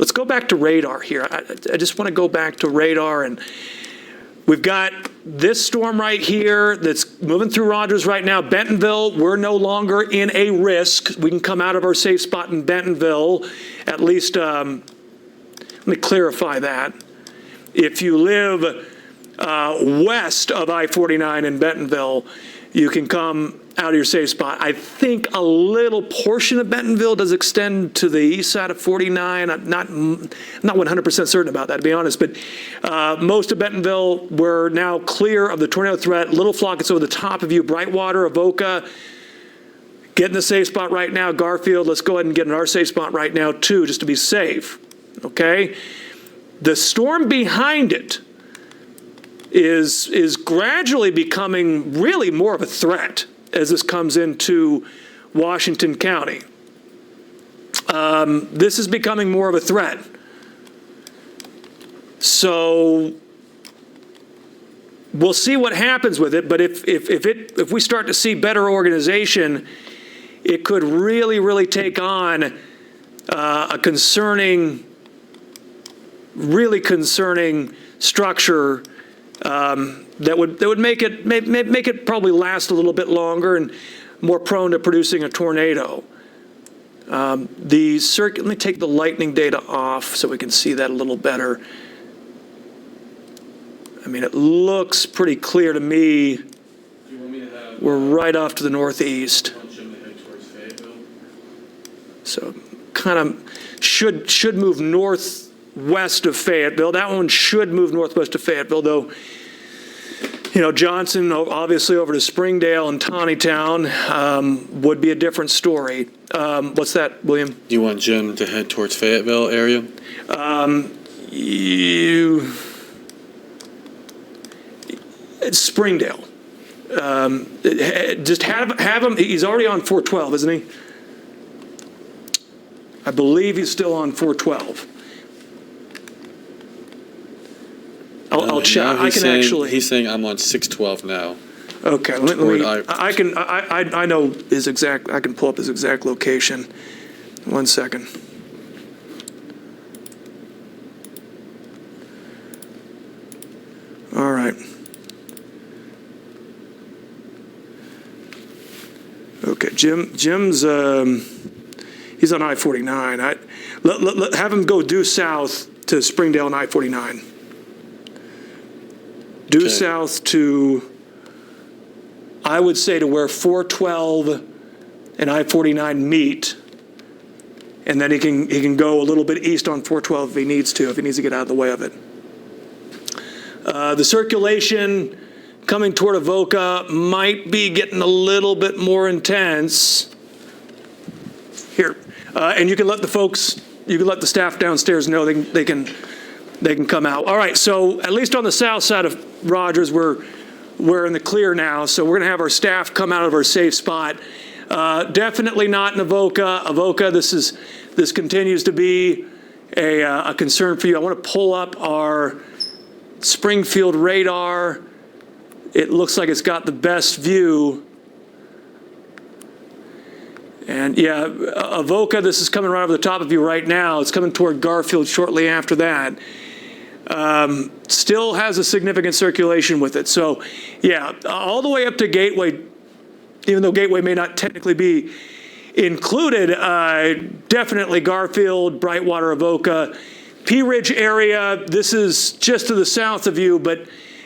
Let's go back to radar here. I just want to go back to radar, and we've got this storm right here that's moving through Rogers right now. Bentonville, we're no longer in a risk. We can come out of our safe spot in Bentonville. At least, let me clarify that. If you live west of I-49 in Bentonville, you can come out of your safe spot. I think a little portion of Bentonville does extend to the east side of 49. I'm not 100% certain about that, to be honest, but most of Bentonville, we're now clear of the tornado threat. Little Flock, it's over the top of you. Brightwater, Avoca, get in the safe spot right now. Garfield, let's go ahead and get in our safe spot right now too, just to be safe, okay? The storm behind it is gradually becoming really more of a threat as this comes into Washington County. This is becoming more of a threat. So we'll see what happens with it, but if we start to see better organization, it could really take on a really concerning structure that would make it probably last a little bit longer and more prone to producing a tornado. Let me take the lightning data off so we can see that a little better. I mean, it looks pretty clear to me. Do you want me to have? We're right off to the northeast. Want Jim to head towards Fayetteville? So kind of should move northwest of Fayetteville. That one should move northwest of Fayetteville, though. Johnson, obviously over to Springdale and Tawnytown would be a different story. What's that, William? Do you want Jim to head towards Fayetteville area? It's Springdale. Just have him. He's already on 412, isn't he? I believe he's still on 412. I'll check. I can actually. He's saying I'm on 612 now. Okay, I know his exact. I can pull up his exact location. 1 second. All right. Okay, Jim's he's on I-49. Have him go due south to Springdale and I-49. due Okay. south to, I would say, to where 412 and I-49 meet. And then he can go a little bit east on 412 if he needs to get out of the way of it. The circulation coming toward Avoca might be getting a little bit more intense. Here, and you can let the staff downstairs know they can come out. All right, so at least on the south side of Rogers, we're in the clear now. So we're gonna have our staff come out of our safe spot. Definitely not in Avoca. Avoca, this continues to be a concern for you. I want to pull up our Springfield radar. It looks like it's got the best view. And yeah, Avoca, this is coming right over the top of you right now. It's coming toward Garfield shortly after that. Still has a significant circulation with it. So yeah, all the way up to Gateway, even though Gateway may not technically be included, definitely Garfield, Brightwater, Avoca, Pea Ridge area. This is just to the south of you,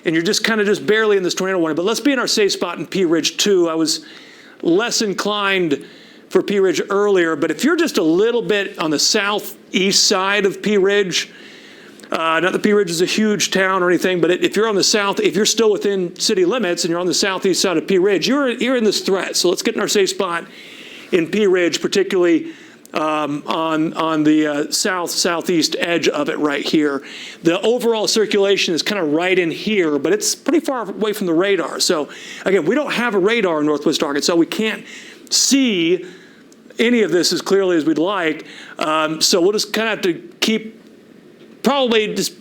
and you're just kind of just barely in this tornado warning. But let's be in our safe spot in Pea Ridge too. I was less inclined for Pea Ridge earlier, but if you're just a little bit on the southeast side of Pea Ridge, not that Pea Ridge is a huge town or anything, but if you're on the south, if you're still within city limits and you're on the southeast side of Pea Ridge, you're in this threat. So let's get in our safe spot in Pea Ridge, particularly on the southeast edge of it right here. The overall circulation is kind of right in here, but it's pretty far away from the radar. So again, we don't have a radar in Northwest Arkansas. We can't see any of this as clearly as we'd like. So we'll just kind of have to probably just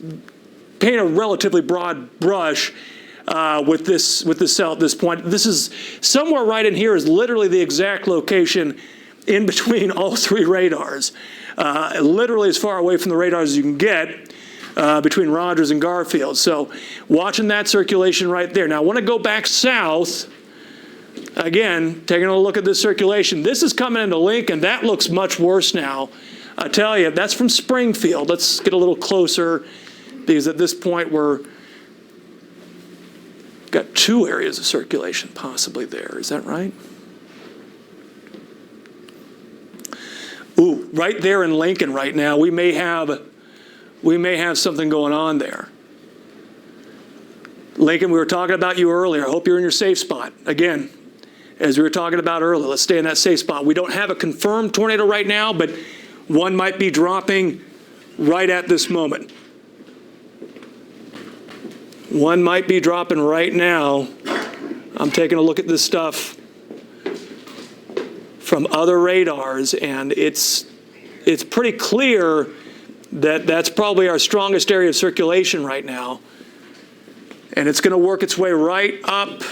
paint a relatively broad brush with this cell at this point. This is somewhere right in here is literally the exact location in between all three radars, literally as far away from the radars as you can get between Rogers and Garfield. So watching that circulation right there. Now I want to go back south. Again, taking a look at this circulation. This is coming into Lincoln. That looks much worse now. I tell you, that's from Springfield. Let's get a little closer because at this point we're got two areas of circulation possibly there. Is that right? Ooh, right there in Lincoln right now, we may have something going on there. Lincoln, we were talking about you earlier. I hope you're in your safe spot. Again, as we were talking about earlier, let's stay in that safe spot. We don't have a confirmed tornado right now, but one might be dropping right at this moment. One might be dropping right now. I'm taking a look at this stuff from other radars, and it's pretty clear that that's probably our strongest area of circulation right now. And it's going to work its way right up.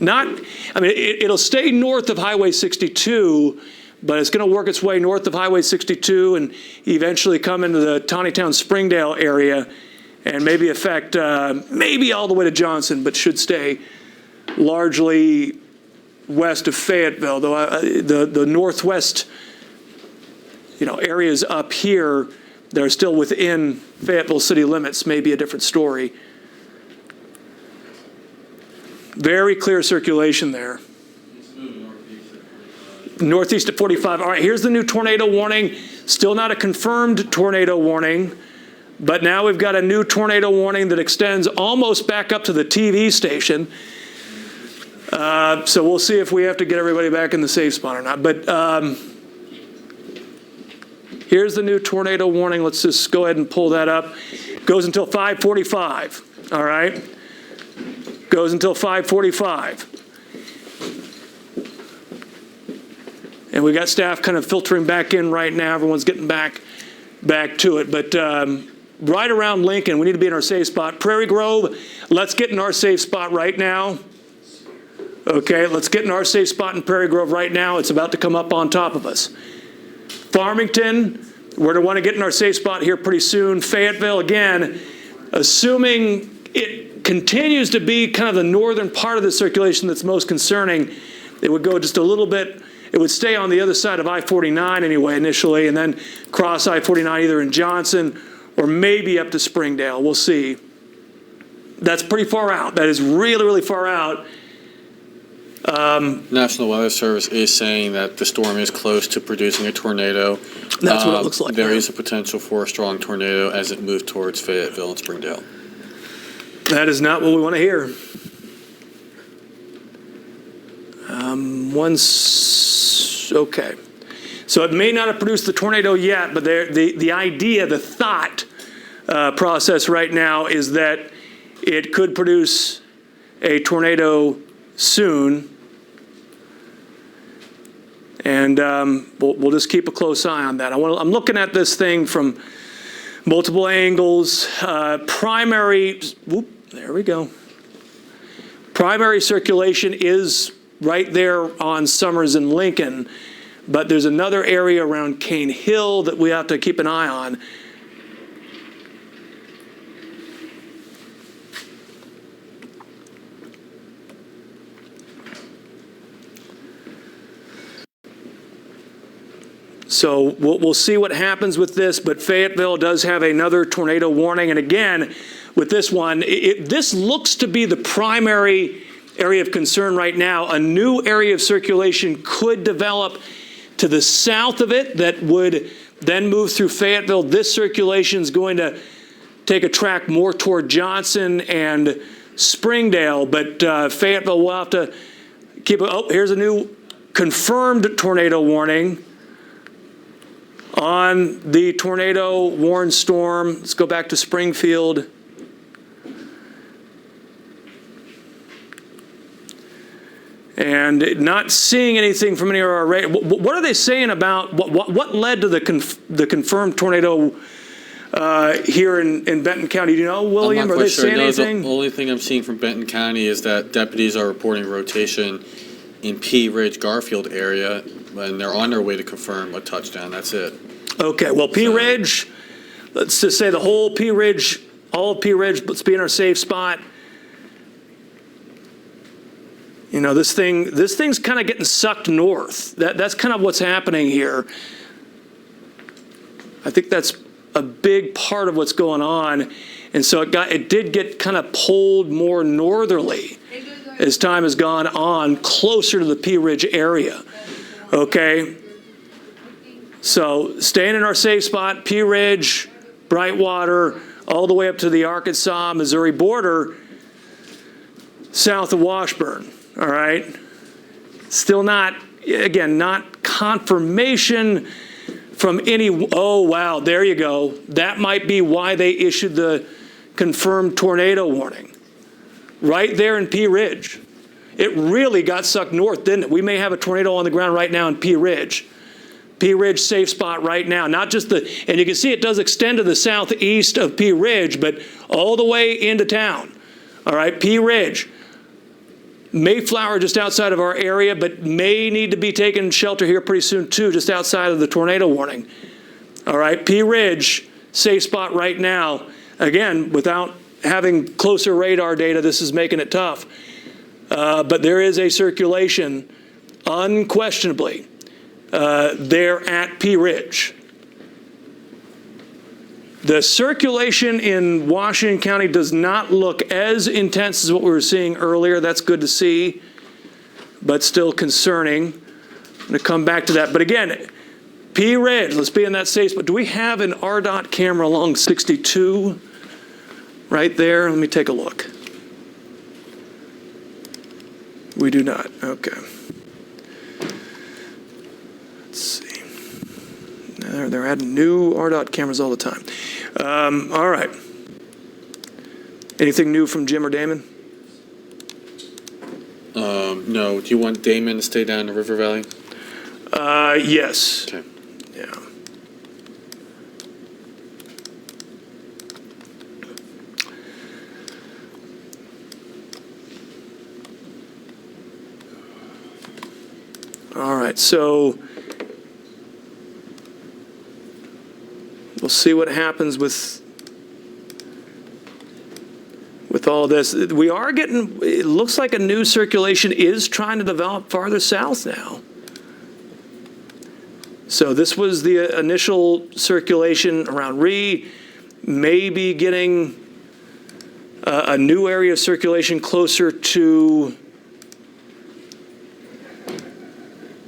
It'll stay north of Highway 62, but it's going to work its way north of Highway 62 and eventually come into the Tawnytown-Springdale area and maybe affect maybe all the way to Johnson, but should stay largely west of Fayetteville. Though the northwest, areas up here that are still within Fayetteville city limits may be a different story. Very clear circulation there. It's moving northeast at 45. Northeast at 45. All right, here's the new tornado warning. Still not a confirmed tornado warning, but now we've got a new tornado warning that extends almost back up to the TV station. So we'll see if we have to get everybody back in the safe spot or not. But here's the new tornado warning. Let's just go ahead and pull that up. Goes until 5:45. All right. Goes until 5:45. And we got staff kind of filtering back in right now. Everyone's getting back to it. But right around Lincoln, we need to be in our safe spot. Prairie Grove, let's get in our safe spot right now. Okay, let's get in our safe spot in Prairie Grove right now. It's about to come up on top of us. Farmington, we're going to want to get in our safe spot here pretty soon. Fayetteville, again, assuming it continues to be kind of the northern part of the circulation that's most concerning, it would go just a little bit. It would stay on the other side of I-49 anyway initially, and then cross I-49 either in Johnson or maybe up to Springdale. We'll see. That's pretty far out. That is really, really far out. National Weather Service is saying that the storm is close to producing a tornado. That's what it looks like. There yeah. is a potential for a strong tornado as it moves towards Fayetteville and Springdale. That is not what we want to hear. Okay. So it may not have produced the tornado yet, but the idea, the thought process right now is that it could produce a tornado soon. And we'll just keep a close eye on that. I'm looking at this thing from multiple angles. There we go. Primary circulation is right there on Summers and Lincoln, but there's another area around Cane Hill that we have to keep an eye on. So we'll see what happens with this, but Fayetteville does have another tornado warning. And again, with this one, this looks to be the primary area of concern right now. A new area of circulation could develop to the south of it that would then move through Fayetteville. This circulation is going to take a track more toward Johnson and Springdale, but Fayetteville will have to keep it. Oh, here's a new confirmed tornado warning on the tornado warned storm. Let's go back to Springfield. And not seeing anything from any of our what are they saying about what led to the confirmed tornado here in Benton County? Do you know, William? Are they saying anything? The only thing I'm seeing from Benton County is that deputies are reporting rotation in Pea Ridge, Garfield area, and they're on their way to confirm a touchdown. That's it. Okay, well, Pea Ridge, let's just say the whole Pea Ridge, all of Pea Ridge, let's be in our safe spot. You know, this thing's kind of getting sucked north. That's kind of what's happening here. I think that's a big part of what's going on. And so it did get kind of pulled more northerly as time has gone on, closer to the Pea Ridge area. Okay? So staying in our safe spot, Pea Ridge, Brightwater, all the way up to the Arkansas-Missouri border, south of Washburn. All right? Still not, again, not confirmation from any, oh, wow, there you go. That might be why they issued the confirmed tornado warning. Right there in Pea Ridge. It really got sucked north, didn't it? We may have a tornado on the ground right now in Pea Ridge. Pea Ridge safe spot right now. Not just and you can see it does extend to the southeast of Pea Ridge, but all the way into town. All right, Pea Ridge. Mayflower just outside of our area, but may need to be taking shelter here pretty soon too, just outside of the tornado warning. All right, Pea Ridge, safe spot right now. Again, without having closer radar data, this is making it tough. But there is a circulation, unquestionably, there at Pea Ridge. The circulation in Washington County does not look as intense as what we were seeing earlier. That's good to see, but still concerning. I'm going to come back to that. But again, Pea Ridge, let's be in that safe spot. Do we have an RDOT camera along 62 right there? Let me take a look. We do not. Okay. Let's see. They're adding new RDOT cameras all the time. All right. Anything new from Jim or Damon? No. Do you want Damon to stay down in the River Valley? Yes. Okay. Yeah. All right, so we'll see what happens with all this. We are getting, it looks like a new circulation is trying to develop farther south now. So this was the initial circulation around Ree, maybe getting a new area of circulation closer to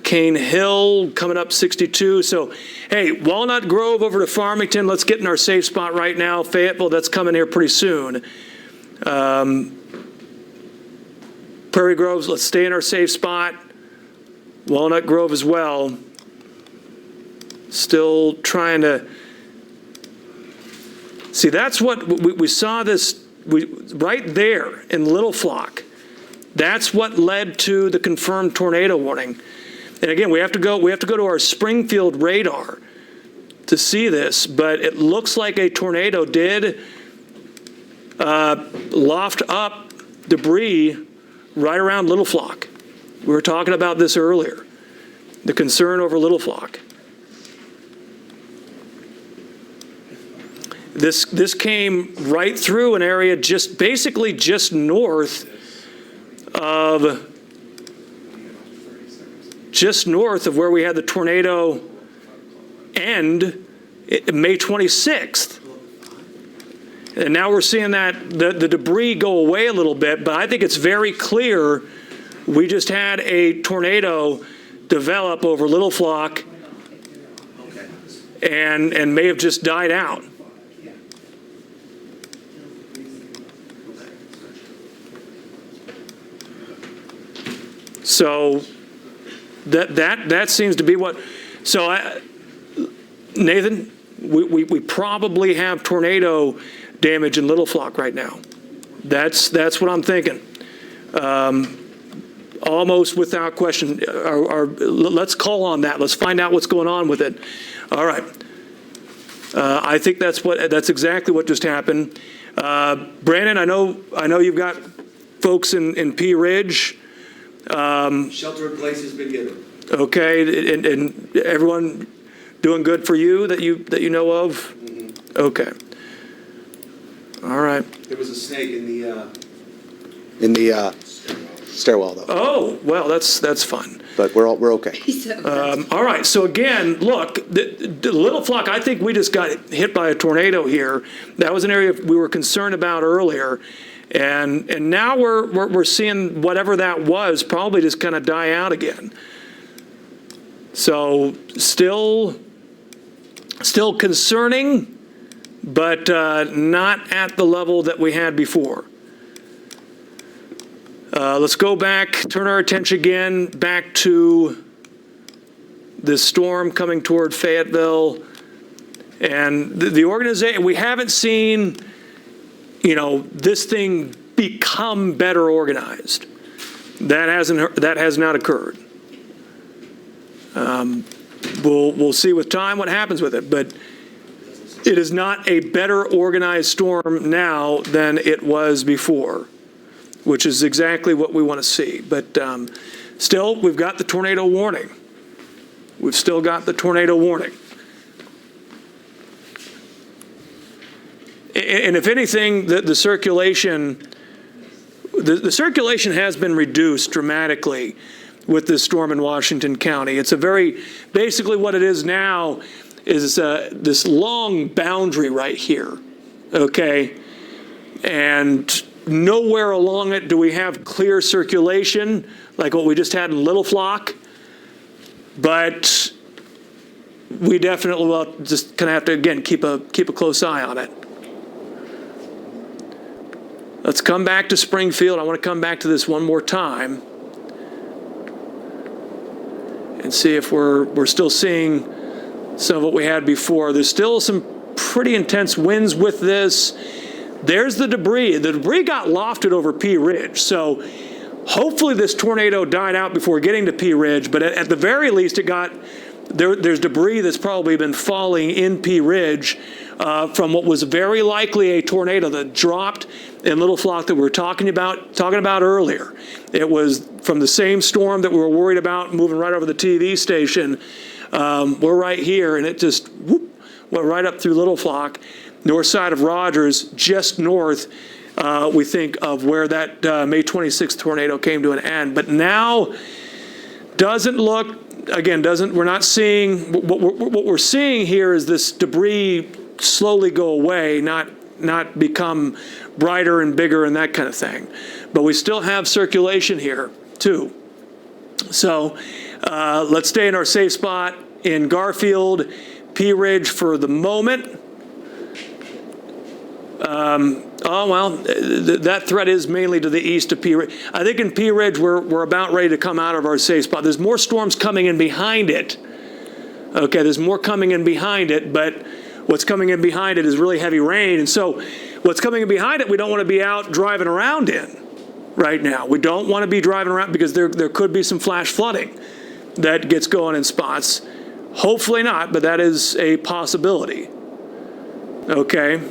Cane Hill, coming up 62. So, hey, Walnut Grove over to Farmington, let's get in our safe spot right now. Fayetteville, that's coming here pretty soon. Prairie Groves, let's stay in our safe spot. Walnut Grove as well. Still trying to see, that's what we saw this right there in Little Flock. That's what led to the confirmed tornado warning. And again, we have to go to our Springfield radar to see this, but it looks like a tornado did loft up debris right around Little Flock. We were talking about this earlier, the concern over Little Flock. This came right through an area basically just north of where we had the tornado end May 26th. And now we're seeing that the debris go away a little bit, but I think it's very clear we just had a tornado develop over Little Flock and may have just died out. So that seems to be what. So Nathan, we probably have tornado damage in Little Flock right now. That's what I'm thinking. Almost without question. Let's call on that. Let's find out what's going on with it. All right. I think that's exactly what just happened. Brandon, I know you've got folks in Pea Ridge. Shelter in place has been given. Okay, and everyone doing good for you that you know of? Mm-hmm. Okay. All right. There was a snake in the stairwell, though. Oh, well, that's fun. But we're okay. All right. So again, look, the Little Flock. I think we just got hit by a tornado here. That was an area we were concerned about earlier. And now we're seeing whatever that was probably just kind of die out again. So still concerning, but not at the level that we had before. Let's go back, turn our attention again back to this storm coming toward Fayetteville. And the organization, we haven't seen this thing become better organized. That has not occurred. We'll see with time what happens with it, but it is not a better organized storm now than it was before, which is exactly what we want to see. But still, we've got the tornado warning. We've still got the tornado warning. And if anything, the circulation has been reduced dramatically with this storm in Washington County. It's basically what it is now is this long boundary right here, okay? And nowhere along it do we have clear circulation like what we just had in Little Flock, but we definitely will just kind of have to, again, keep a close eye on it. Let's come back to Springfield. I want to come back to this one more time and see if we're still seeing some of what we had before. There's still some pretty intense winds with this. There's the debris. The debris got lofted over Pea Ridge. So hopefully this tornado died out before getting to Pea Ridge, but at the very least there's debris that's probably been falling in Pea Ridge from what was very likely a tornado that dropped in Little Flock that we were talking about earlier. It was from the same storm that we were worried about moving right over the TV station. We're right here, and it just went right up through Little Flock, north side of Rogers, just north, we think, of where that May 26th tornado came to an end. But now we're not seeing, what we're seeing here is this debris slowly go away, not not become brighter and bigger and that kind of thing. But we still have circulation here, too. So let's stay in our safe spot in Garfield, Pea Ridge for the moment. That threat is mainly to the east of Pea Ridge. I think in Pea Ridge, we're about ready to come out of our safe spot. There's more storms coming in behind it. Okay, there's more coming in behind it, but what's coming in behind it is really heavy rain. And so what's coming in behind it, we don't want to be out driving around in right now. We don't want to be driving around because there could be some flash flooding that gets going in spots. Hopefully not, but that is a possibility. Okay.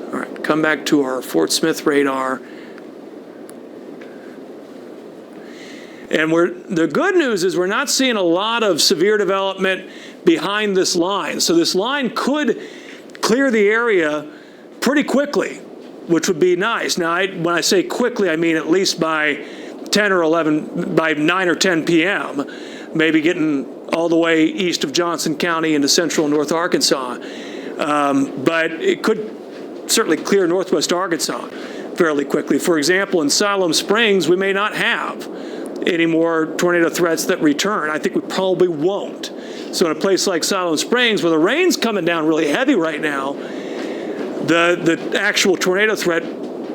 All right, come back to our Fort Smith radar. And the good news is we're not seeing a lot of severe development behind this line. So this line could clear the area pretty quickly, which would be nice. Now, when I say quickly, I mean at least by 10 or 11, by 9 or 10 p.m., maybe getting all the way east of Johnson County into central North Arkansas. But it could certainly clear northwest Arkansas fairly quickly. For example, in Siloam Springs, we may not have any more tornado threats that return. I think we probably won't. So in a place like Siloam Springs, where the rain's coming down really heavy right now, the actual tornado threat,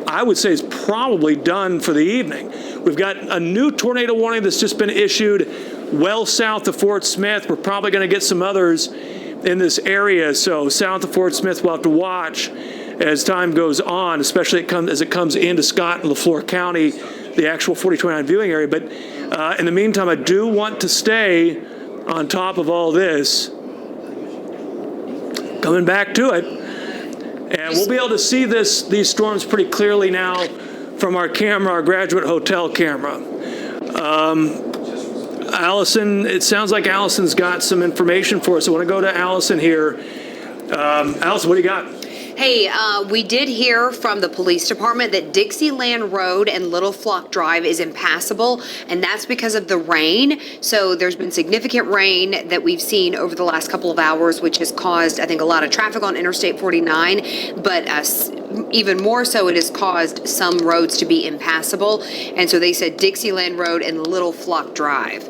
I would say, is probably done for the evening. We've got a new tornado warning that's just been issued well south of Fort Smith. We're probably going to get some others in this area. So south of Fort Smith, we'll have to watch as time goes on, especially as it comes into Scott and LaFleur County, the actual 4029 viewing area. But in the meantime, I do want to stay on top of all this. Coming back to it. And we'll be able to see these storms pretty clearly now from our camera, our Graduate Hotel camera. Allison, it sounds like Allison's got some information for us. I want to go to Allison here. Allison, what do you got? Hey, we did hear from the police department that Dixieland Road and Little Flock Drive is impassable, and that's because of the rain. So there's been significant rain that we've seen over the last couple of hours, which has caused, I think, a lot of traffic on Interstate 49, but even more so, it has caused some roads to be impassable. And so they said Dixieland Road and Little Flock Drive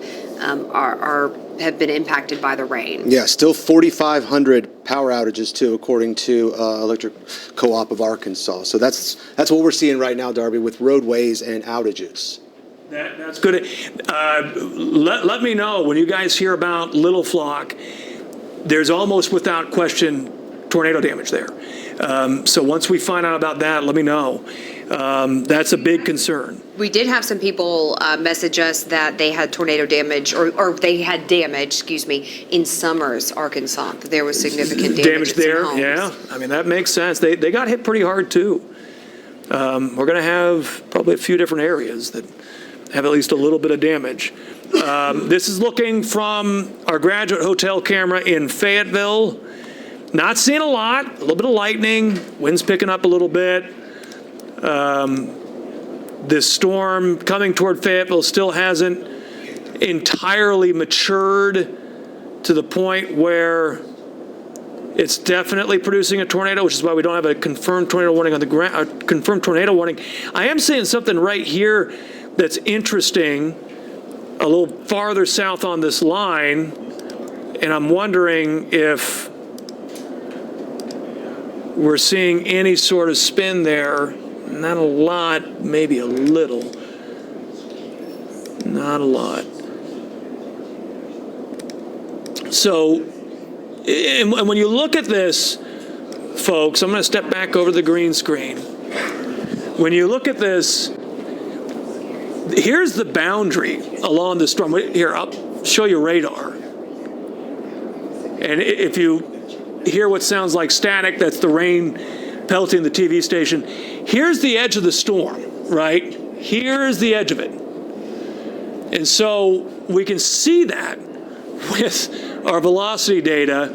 have been impacted by the rain. Yeah, still 4,500 power outages too, according to Electric Co-op of Arkansas. So that's what we're seeing right now, Darby, with roadways and outages. That's good. Let me know when you guys hear about Little Flock. There's almost without question tornado damage there. So once we find out about that, let me know. That's a big concern. We did have some people message us that they had tornado damage, or they had damage, in Summers, Arkansas. There was significant damage at some there, homes. yeah. I mean, that makes sense. They got hit pretty hard, too. We're going to have probably a few different areas that have at least a little bit of damage. This is looking from our Graduate Hotel camera in Fayetteville. Not seeing a lot, a little bit of lightning, winds picking up a little bit. This storm coming toward Fayetteville still hasn't entirely matured to the point where it's definitely producing a tornado, which is why we don't have a confirmed tornado warning on the ground. Confirmed tornado warning. I am seeing something right here that's interesting, a little farther south on this line, and I'm wondering if we're seeing any sort of spin there. Not a lot, maybe a little. Not a lot. So, and when you look at this, folks, I'm going to step back over the green screen. When you look at this, here's the boundary along the storm. Here, I'll show you radar. And if you hear what sounds like static, that's the rain pelting the TV station. Here's the edge of the storm, right? Here's the edge of it. And so we can see that with our velocity data,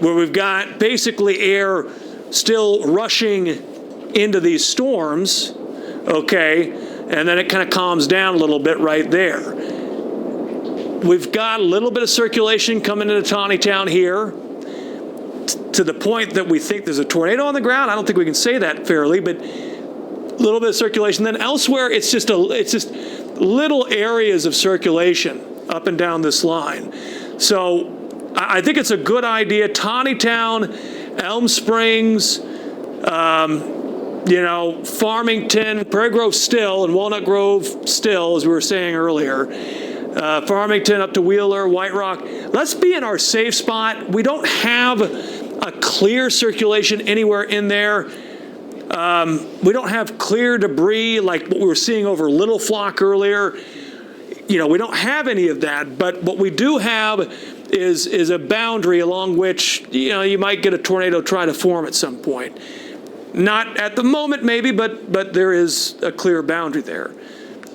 where we've got basically air still rushing into these storms, okay? And then it kind of calms down a little bit right there. We've got a little bit of circulation coming into Tawnytown here. to the point that we think there's a tornado on the ground. I don't think we can say that fairly, but a little bit of circulation. Then elsewhere, it's just little areas of circulation up and down this line. So I think it's a good idea. Town, Elm Springs, Farmington, Prairie Grove still, and Walnut Grove still, as we were saying earlier. Farmington up to Wheeler, White Rock. Let's be in our safe spot. We don't have a clear circulation anywhere in there. We don't have clear debris like what we were seeing over Little Flock earlier. We don't have any of that, but what we do have is a boundary along which, you might get a tornado try to form at some point. Not at the moment, maybe, but there is a clear boundary there.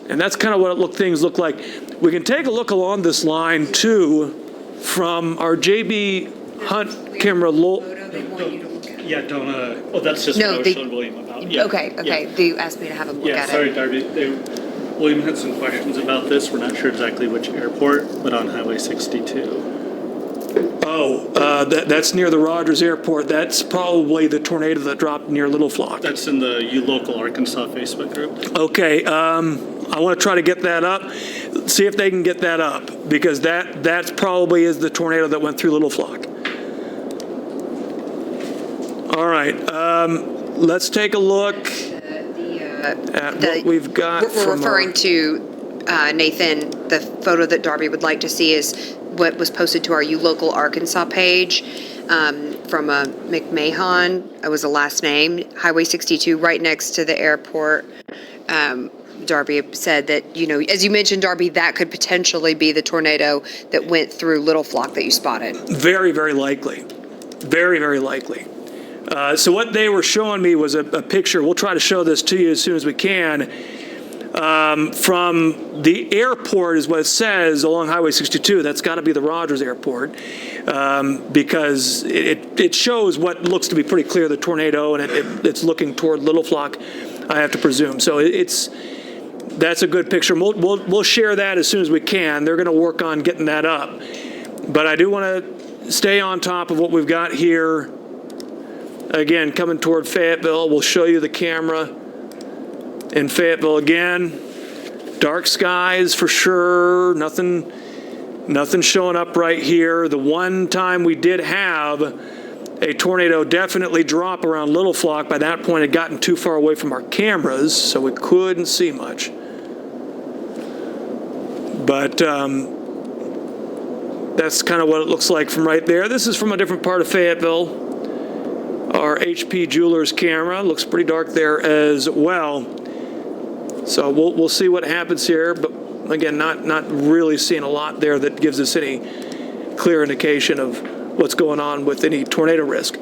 And that's kind of what things look like. We can take a look along this line, too, from our JB Hunt camera. Yeah, don't, that's just what I was showing William about. Yeah. Okay. Yeah. They asked me to have a look Yeah, at sorry, it. Darby. William had some questions about this. We're not sure exactly which airport, but on Highway 62. That's near the Rogers Airport. That's probably the tornado that dropped near Little Flock. That's in the You Local Arkansas Facebook group. Okay, I want to try to get that up, see if they can get that up, because that probably is the tornado that went through Little Flock. All right, let's take a look at what we've got. We're referring to, Nathan, the photo that Darby would like to see is what was posted to our You Local Arkansas page from McMahon. It was the last name, Highway 62, right next to the airport. Darby said that, as you mentioned, Darby, that could potentially be the tornado that went through Little Flock that you spotted. Very, very likely. Very, very likely. So what they were showing me was a picture. We'll try to show this to you as soon as we can. From the airport is what it says along Highway 62. That's got to be the Rogers Airport, because it shows what looks to be pretty clear, the tornado, and it's looking toward Little Flock, I have to presume. So that's a good picture. We'll share that as soon as we can. They're going to work on getting that up. But I do want to stay on top of what we've got here. Again, coming toward Fayetteville, we'll show you the camera. In Fayetteville again, dark skies for sure, nothing showing up right here. The one time we did have a tornado definitely drop around Little Flock, by that point it had gotten too far away from our cameras, so we couldn't see much. But that's kind of what it looks like from right there. This is from a different part of Fayetteville. Our HP Jewelers camera looks pretty dark there as well. So we'll see what happens here, but again, not really seeing a lot there that gives us any clear indication of what's going on with any tornado risk.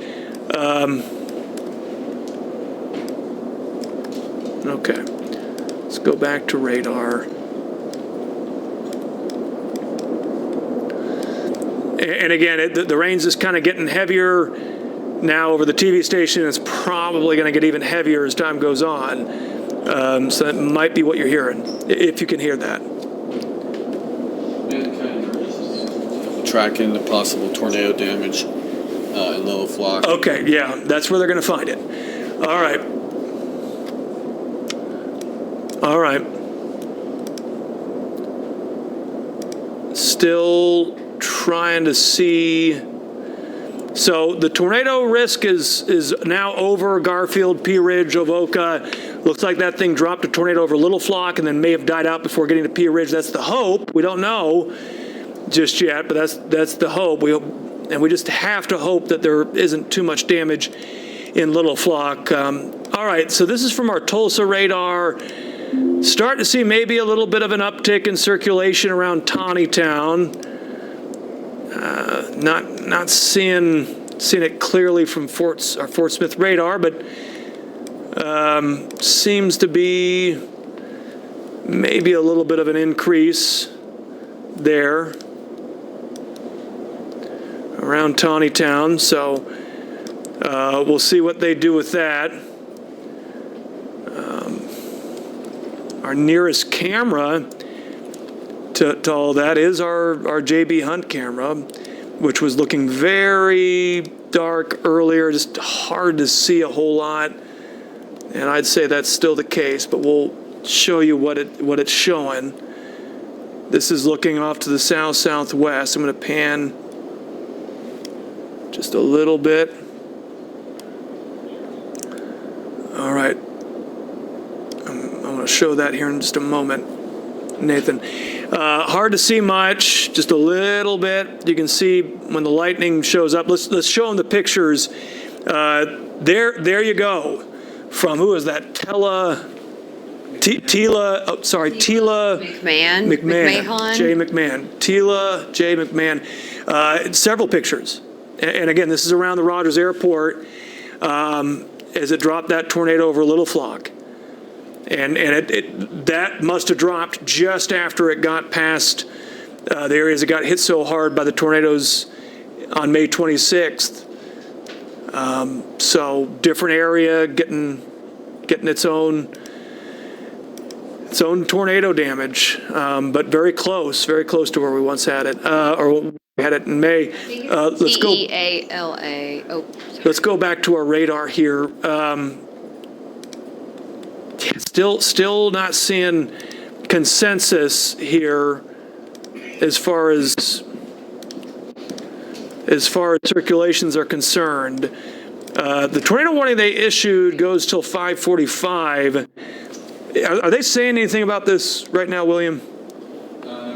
Okay, let's go back to radar. And again, the rain's just kind of getting heavier now over the TV station. It's probably going to get even heavier as time goes on. So that might be what you're hearing, if you can hear that. Tracking the possible tornado damage in Little Flock. Okay, yeah, that's where they're going to find it. All right. All right. Still trying to see. So the tornado risk is now over Garfield, Pea Ridge, Avoca. Looks like that thing dropped a tornado over Little Flock and then may have died out before getting to Pea Ridge. That's the hope. We don't know just yet, but that's the hope. And we just have to hope that there isn't too much damage in Little Flock. All right, so this is from our Tulsa radar. Starting to see maybe a little bit of an uptick in circulation around Taneytown. Not seeing it clearly from our Fort Smith radar, but seems to be maybe a little bit of an increase there around Taneytown. So we'll see what they do with that. Our nearest camera to all that is our JB Hunt camera, which was looking very dark earlier, just hard to see a whole lot. And I'd say that's still the case, but we'll show you what it's showing. This is looking off to the south-southwest. I'm going to pan just a little bit. All right. I'm going to show that here in just a moment, Nathan. Hard to see much, just a little bit. You can see when the lightning shows up. Let's show them the pictures. There you go. From who is that? Tila McMahon. Jay McMahon. Tila J. McMahon. Several pictures. And again, this is around the Rogers Airport as it dropped that tornado over Little Flock. And that must have dropped just after it got past the areas that got hit so hard by the tornadoes on May 26th. So different area getting its own tornado damage, but very close to where we once had it, or we had it in May. Let's go. Teala. Oh, sorry. Let's go back to our radar here. Still not seeing consensus here as far as circulations are concerned. The tornado warning they issued goes till 5:45. Are they saying anything about this right now, William?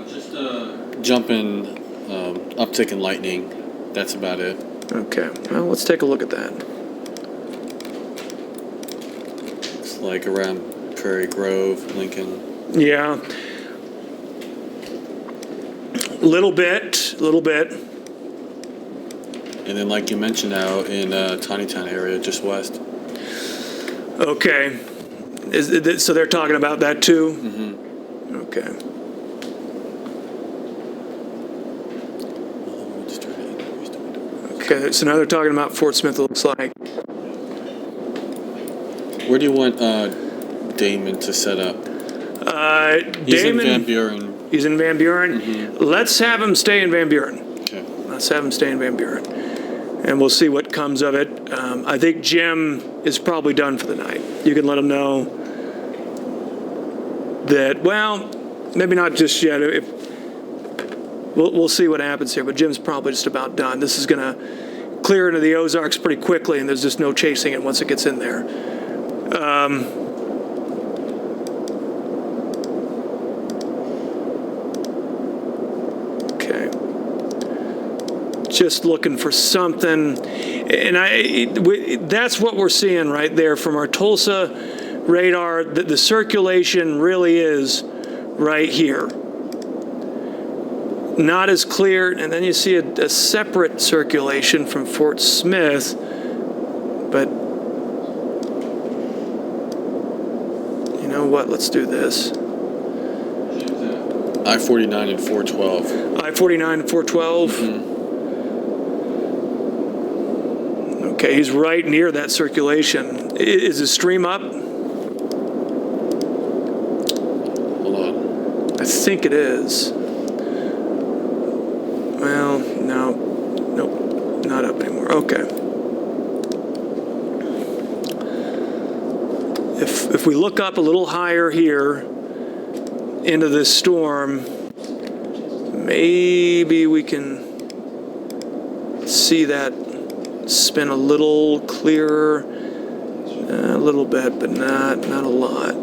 Just a jump in, uptick in lightning. That's about it. Okay, well, let's take a look at that. It's like around Prairie Grove, Lincoln. Yeah. Little bit. And then like you mentioned out in Tiny Town area, just west. Okay. So they're talking about that too? Mm-hmm. Okay. Okay, so now they're talking about Fort Smith, it looks like. Where do you want Damon to set up? He's in Van Buren. He's in Van Buren? Mm-hmm. Let's have him stay in Van Buren. Okay. Let's have him stay in Van Buren. And we'll see what comes of it. I think Jim is probably done for the night. You can let him know that, well, maybe not just yet. We'll see what happens here, but Jim's probably just about done. This is going to clear into the Ozarks pretty quickly, and there's just no chasing it once it gets in there. Okay. Just looking for something, and that's what we're seeing right there from our Tulsa radar. The circulation really is right here. Not as clear, and then you see a separate circulation from Fort Smith, but you know what, let's do this. I-49 and 412. I-49 and 412? Mm-hmm. Okay, he's right near that circulation. Is the stream up? Hold on. I think it is. Well, no. Nope, not up anymore. Okay. If we look up a little higher here into this storm, maybe we can see that spin a little clearer, a little bit, but not a lot.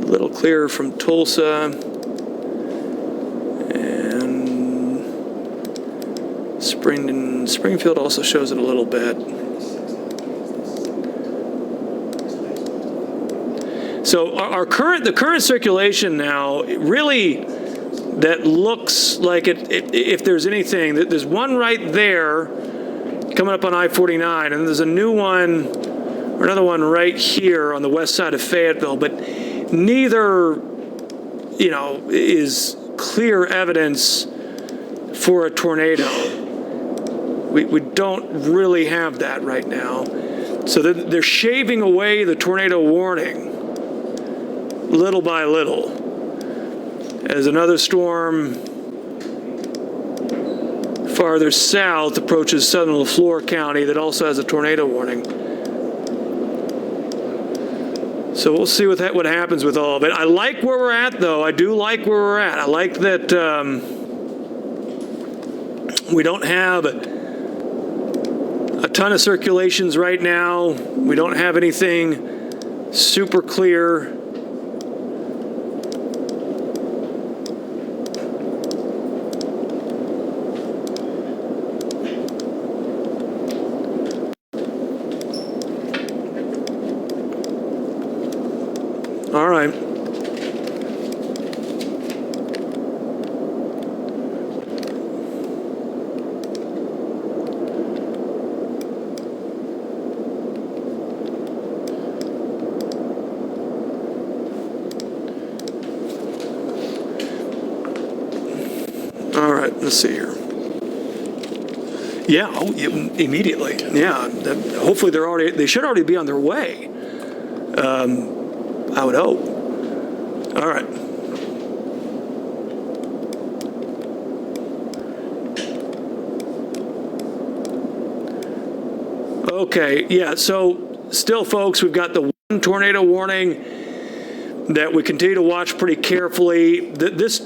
A little clearer from Tulsa, and Springfield also shows it a little bit. So the current circulation now, really, that looks like if there's anything, there's one right there coming up on I-49, and there's a new one, or another one right here on the west side of Fayetteville, but neither, is clear evidence for a tornado. We don't really have that right now. So they're shaving away the tornado warning little by little as another storm farther south approaches southern LaFleur County that also has a tornado warning. So we'll see what happens with all of it. I like where we're at, though. I do like where we're at. I like that we don't have a ton of circulations right now. We don't have anything super clear. All right. All right, let's see here. Yeah, immediately. Yeah, hopefully they should already be on their way. I would hope. All right. Okay, yeah, so still, folks, we've got the one tornado warning that we continue to watch pretty carefully. This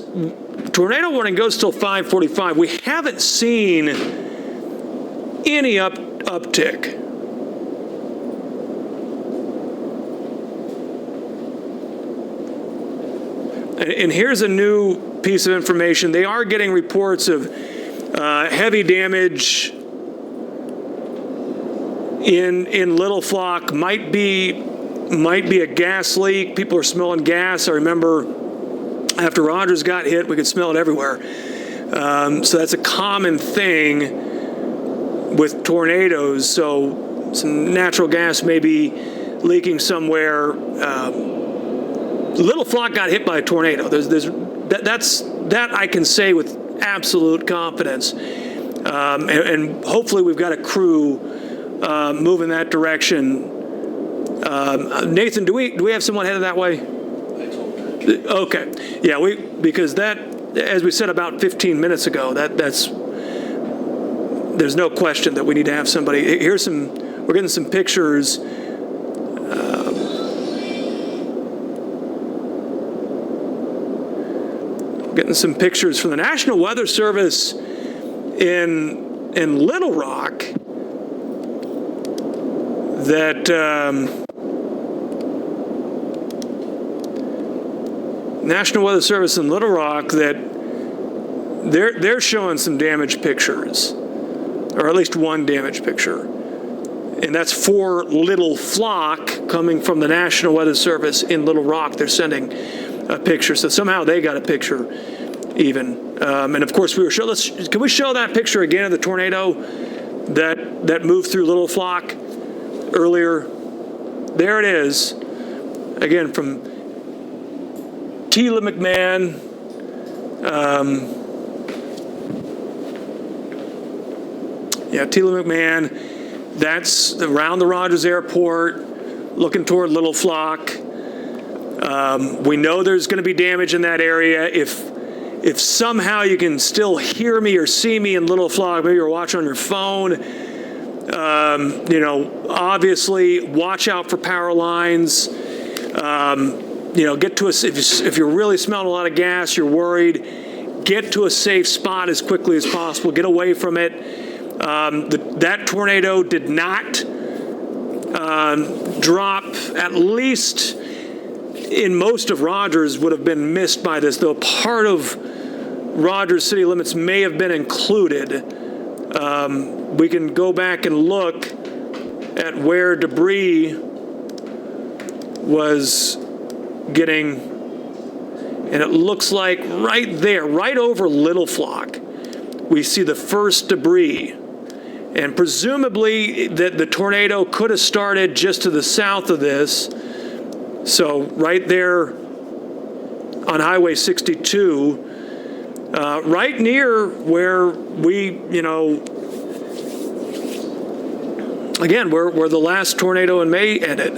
tornado warning goes till 5:45. We haven't seen any uptick. And here's a new piece of information. They are getting reports of heavy damage in Little Flock. Might be a gas leak. People are smelling gas. I remember after Rogers got hit, we could smell it everywhere. So that's a common thing with tornadoes. So some natural gas may be leaking somewhere. Little Flock got hit by a tornado. That I can say with absolute confidence. And hopefully we've got a crew moving that direction. Nathan, do we have someone headed that way? Okay. Yeah, because that, as we said about 15 minutes ago, there's no question that we need to have somebody. We're getting some pictures. Getting some pictures from the National Weather Service in Little Rock that National Weather Service in Little Rock that they're showing some damaged pictures, or at least one damaged picture. And that's for Little Flock coming from the National Weather Service in Little Rock. They're sending a picture, so somehow they got a picture even. And of course, can we show that picture again of the tornado that moved through Little Flock earlier? There it is, again from Tila McMahon. Tila McMahon. That's around the Rogers Airport, looking toward Little Flock. We know there's going to be damage in that area. If somehow you can still hear me or see me in Little Flock, maybe you're watching on your phone, obviously watch out for power lines. Get to us if you're really smelling a lot of gas, you're worried, get to a safe spot as quickly as possible. Get away from it. That tornado did not drop, at least in most of Rogers would have been missed by this, though part of Rogers city limits may have been included. We can go back and look at where debris was getting, and it looks like right there, right over Little Flock, we see the first debris. And presumably that the tornado could have started just to the south of this. So right there on Highway 62, right near where we, again, where the last tornado in May ended.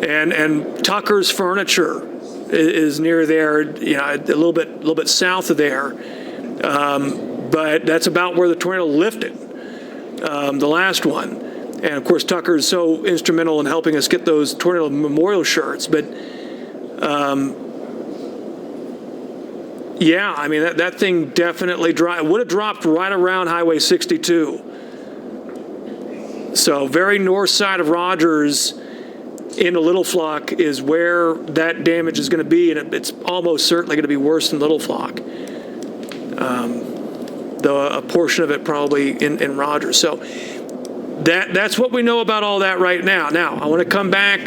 And Tucker's Furniture is near there, a little bit south of there. but that's about where the tornado lifted, the last one. And of course, Tucker is so instrumental in helping us get those tornado memorial shirts. But yeah, I mean, that thing definitely would have dropped right around Highway 62. So very north side of Rogers into Little Flock is where that damage is going to be, and it's almost certainly going to be worse than Little Flock. Though a portion of it probably in Rogers. So that's what we know about all that right now. Now, I want to come back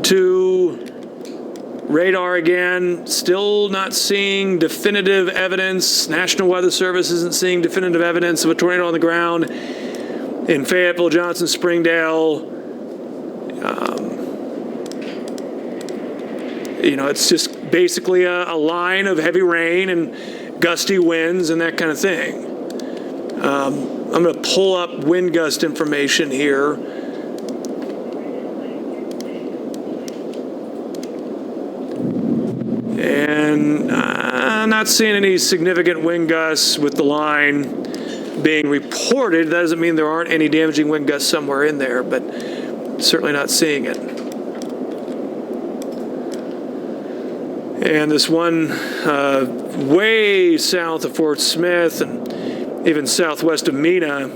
to radar again. Still not seeing definitive evidence. National Weather Service isn't seeing definitive evidence of a tornado on the ground in Fayetteville, Johnson, Springdale. It's just basically a line of heavy rain and gusty winds and that kind of thing. I'm going to pull up wind gust information here. And I'm not seeing any significant wind gusts with the line being reported. That doesn't mean there aren't any damaging wind gusts somewhere in there, but certainly not seeing it. And this one way south of Fort Smith and even southwest of Mena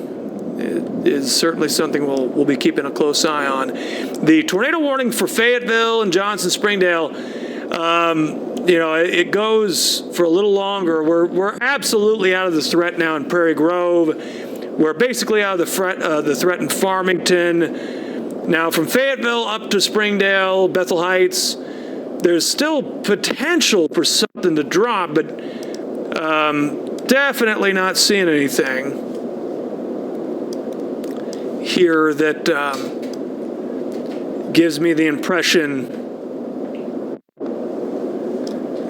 is certainly something we'll be keeping a close eye on. The tornado warning for Fayetteville and Johnson, Springdale, it goes for a little longer. We're absolutely out of the threat now in Prairie Grove. We're basically out of the threat in Farmington. Now from Fayetteville up to Springdale, Bethel Heights, there's still potential for something to drop, but definitely not seeing anything here that gives me the impression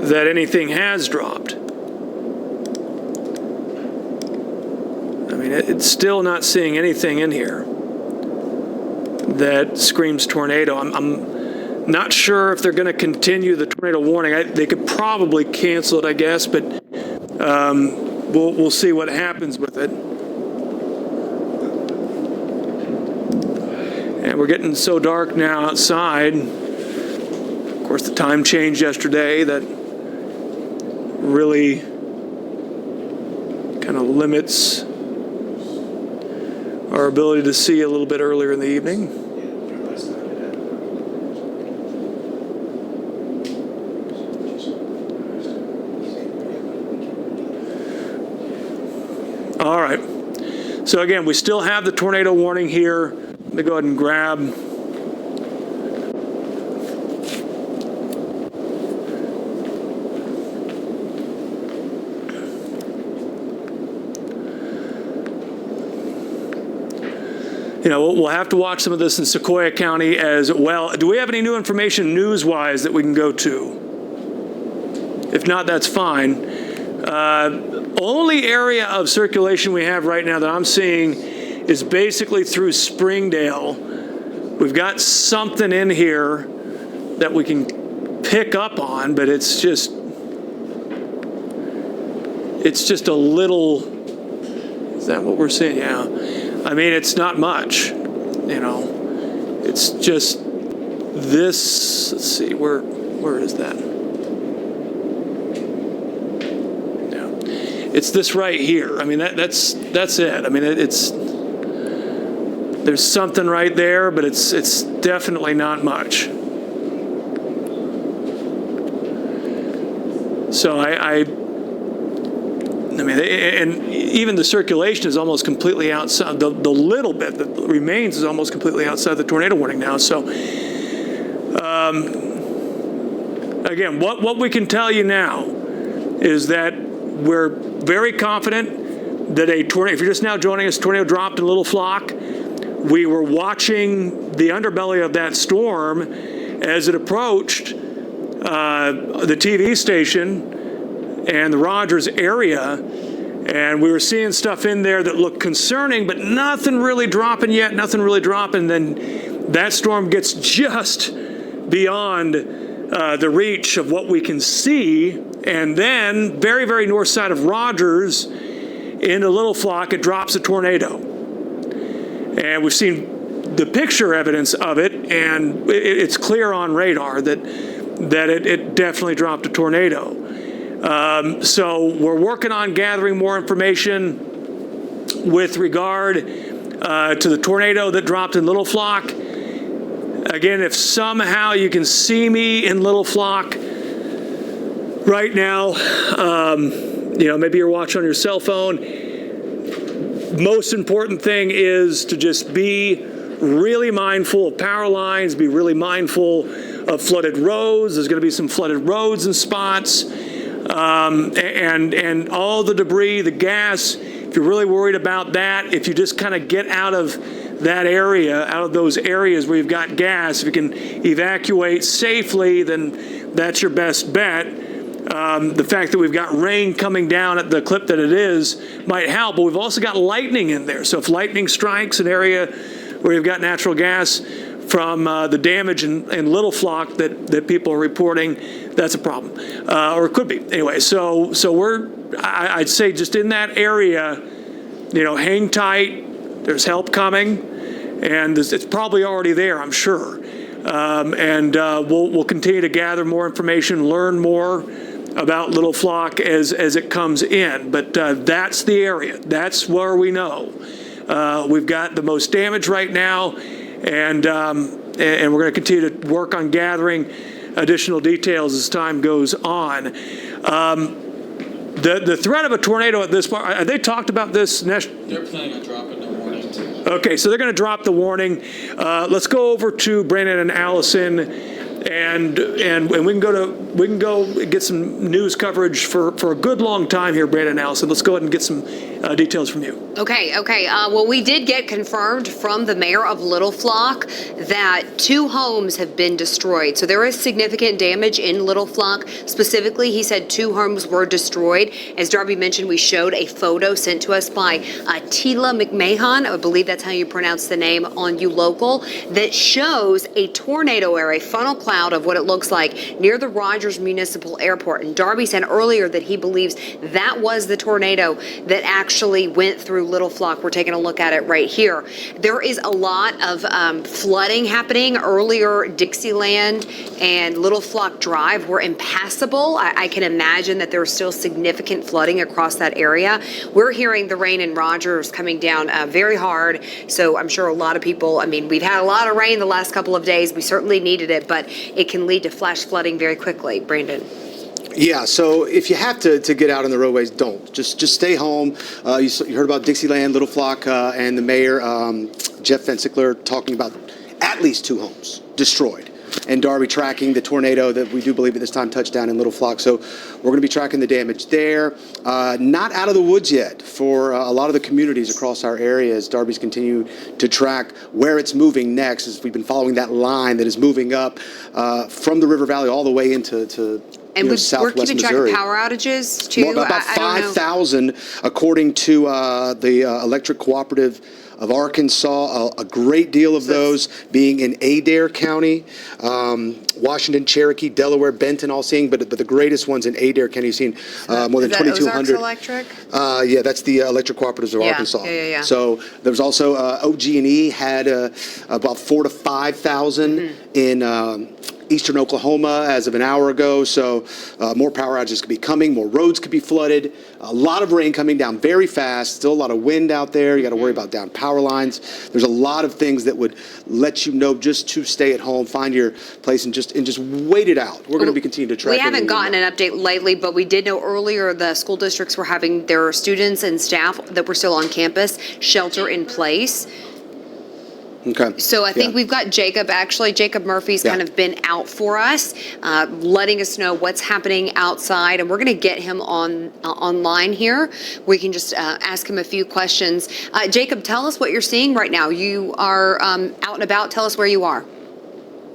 that anything has dropped. I mean, it's still not seeing anything in here that screams tornado. I'm not sure if they're going to continue the tornado warning. They could probably cancel it, I guess, but we'll see what happens with it. And we're getting so dark now outside. Of course, the time changed yesterday. That really kind of limits our ability to see a little bit earlier in the evening. All right. So again, we still have the tornado warning here. Let me go ahead and grab we'll have to watch some of this in Sequoia County as well. Do we have any new information news-wise that we can go to? If not, that's fine. Only area of circulation we have right now that I'm seeing is basically through Springdale. We've got something in here that we can pick up on, but it's just a little. Is that what we're seeing? Yeah. I mean, it's not much, It's just this. Let's see, where is that? Yeah, it's this right here. I mean, that's it. I mean, there's something right there, but it's definitely not much. So I mean, and even the circulation is almost completely outside. The little bit that remains is almost completely outside the tornado warning now. So, again, what we can tell you now is that we're very confident that a tornado, if you're just now joining us, tornado dropped in Little Flock. We were watching the underbelly of that storm as it approached the TV station and the Rogers area, and we were seeing stuff in there that looked concerning, but nothing really dropping yet, nothing really dropping. Then that storm gets just beyond the reach of what we can see, And then, very, very north side of Rogers, into Little Flock, it drops a tornado. And we've seen the picture evidence of it, and it's clear on radar that it definitely dropped a tornado. So we're working on gathering more information with regard to the tornado that dropped in Little Flock. Again, if somehow you can see me in Little Flock right now, maybe you're watching on your cell phone. Most important thing is to just be really mindful of power lines, be really mindful of flooded roads. There's going to be some flooded roads in spots, and all the debris, the gas. If you're really worried about that, if you just kind of get out of that area, out of those areas where you've got gas, if you can evacuate safely, then that's your best bet. The fact that we've got rain coming down at the clip that it is might help, but we've also got lightning in there. So if lightning strikes an area where you've got natural gas from the damage in Little Flock that people are reporting, that's a problem, or it could be. Anyway, so I'd say just in that area, hang tight. There's help coming, and it's probably already there, I'm sure. We'll continue to gather more information, learn more about Little Flock as it comes in. But that's the area. That's where we know. We've got the most damage right now, and we're going to continue to work on gathering additional details as time goes on. The threat of a tornado at this point, they talked about this? They're planning on dropping the warning. Okay, so they're going to drop the warning. Let's go over to Brandon and Allison, and we can go get some news coverage for a good long time here, Brandon and Allison. Let's go ahead and get some details from you. Okay. Well, we did get confirmed from the mayor of Little Flock that 2 homes have been destroyed. So there is significant damage in Little Flock. Specifically, he said 2 homes were destroyed. As Darby mentioned, we showed a photo sent to us by Tila McMahon, I believe that's how you pronounce the name, on ULocal, that shows a tornado or a funnel cloud of what it looks like near the Rogers Municipal Airport. And Darby said earlier that he believes that was the tornado that actually went through Little Flock. We're taking a look at it right here. There is a lot of flooding happening. Earlier, Dixieland and Little Flock Drive were impassable. I can imagine that there's still significant flooding across that area. We're hearing the rain in Rogers coming down very hard. So I'm sure a lot of people, we've had a lot of rain the last couple of days. We certainly needed it, but it can lead to flash flooding very quickly. Brandon. Yeah, so if you have to get out on the roadways, don't. Just stay home. You heard about Dixieland, Little Flock, and the mayor, Jeff Fensickler, talking about at least 2 homes destroyed. And Darby tracking the tornado that we do believe at this time touched down in Little Flock. So we're going to be tracking the damage there. Not out of the woods yet for a lot of the communities across our area as Darby's continued to track where it's moving next, as we've been following that line that is moving up from the River Valley all the way into And we're southwest keeping track Missouri. of power outages too. About 5,000, according to the Electric Cooperative of Arkansas. A great deal of those being in Adair County, Washington, Cherokee, Delaware, Benton, all seeing, but the greatest ones in Adair County, you've seen more than 2,200. Electric? Yeah, that's the Electric Cooperatives of Arkansas. Yeah. So there was also OG&E had about 4,000 to 5,000 in eastern Oklahoma as of an hour ago. So more power outages could be coming, more roads could be flooded, a lot of rain coming down very fast, still a lot of wind out there. You got to worry about down power lines. There's a lot of things that would let you know just to stay at home, find your place, and just wait it out. We're going to be continuing to track. We haven't gotten an update lately, but we did know earlier the school districts were having their students and staff that were still on campus shelter in place. Okay. So I think we've got Jacob, actually. Jacob Murphy's kind of been out for us, letting us know what's happening outside, and we're going to get him online here. We can just ask him a few questions. Jacob, tell us what you're seeing right now. You are out and about. Tell us where you are.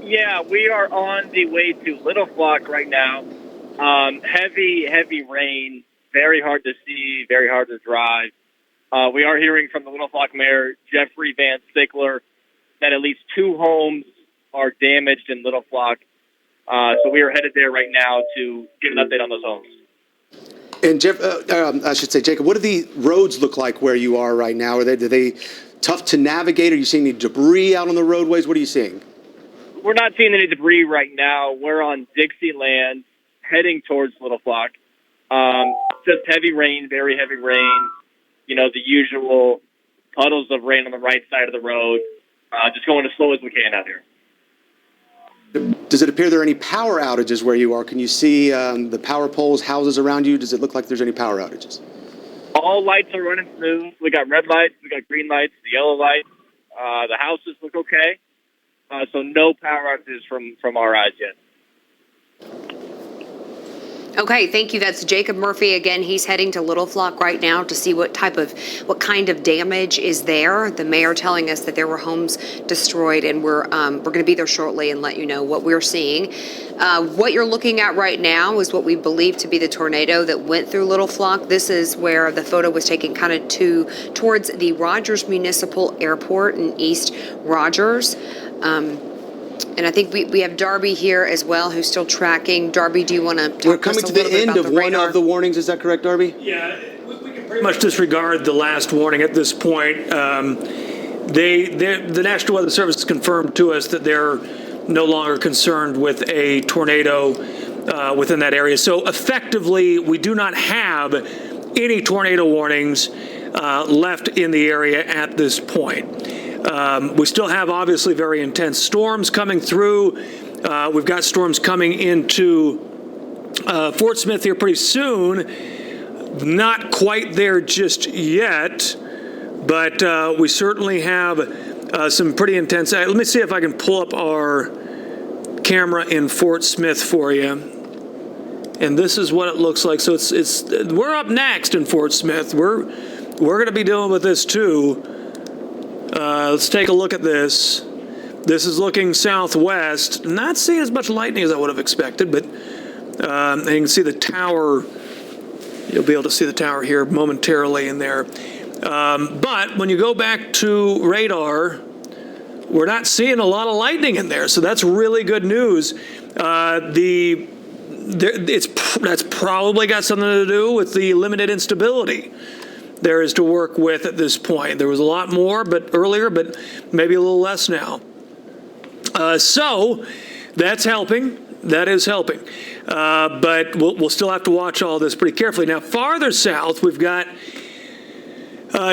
Yeah, we are on the way to Little Flock right now. Heavy rain, very hard to see, very hard to drive. We are hearing from the Little Flock Mayor, Jeffrey Van Sickler, that at least 2 homes are damaged in Little Flock. So we are headed there right now to get an update on those homes. And Jeff, I should say, Jacob, what do the roads look like where you are right now? Are they tough to navigate? Are you seeing any debris out on the roadways? What are you seeing? We're not seeing any debris right now. We're on Dixieland, heading towards Little Flock. Just heavy rain, very heavy rain. You know, the usual puddles of rain on the right side of the road. Just going as slow as we can out here. Does it appear there are any power outages where you are? Can you see the power poles, houses around you? Does it look like there's any power outages? All lights are running smooth. We got red lights, we got green lights, the yellow lights. The houses look okay. So no power outages from our eyes yet. Okay, thank you. That's Jacob Murphy. Again, he's heading to Little Flock right now to see what kind of damage is there. The mayor telling us that there were homes destroyed, and we're going to be there shortly and let you know what we're seeing. What you're looking at right now is what we believe to be the tornado that went through Little Flock. This is where the photo was taken kind of towards the Rogers Municipal Airport in East Rogers. And I think we have Darby here as well, who's still tracking. Darby, do you want to talk to us a We're coming to the end of one of the warnings. Is that correct, Darby? Yeah, we can pretty much disregard the last warning at this point. The National Weather Service confirmed to us that they're no longer concerned with a tornado within that area. So effectively, we do not have any tornado warnings left in the area at this point. We still have obviously very intense storms coming through. We've got storms coming into Fort Smith here pretty soon. Not quite there just yet, but we certainly have some pretty intense. Let me see if I can pull up our camera in Fort Smith for you. And this is what it looks like. So we're up next in Fort Smith. We're going to be dealing with this too. Let's take a look at this. This is looking southwest. Not seeing as much lightning as I would have expected, but and you can see the tower. You'll be able to see the tower here momentarily in there. But when you go back to radar, we're not seeing a lot of lightning in there, so that's really good news. That's probably got something to do with the limited instability there is to work with at this point. There was a lot more earlier, but maybe a little less now. So that's helping. That is helping. But we'll still have to watch all this pretty carefully. Now, farther south, we've got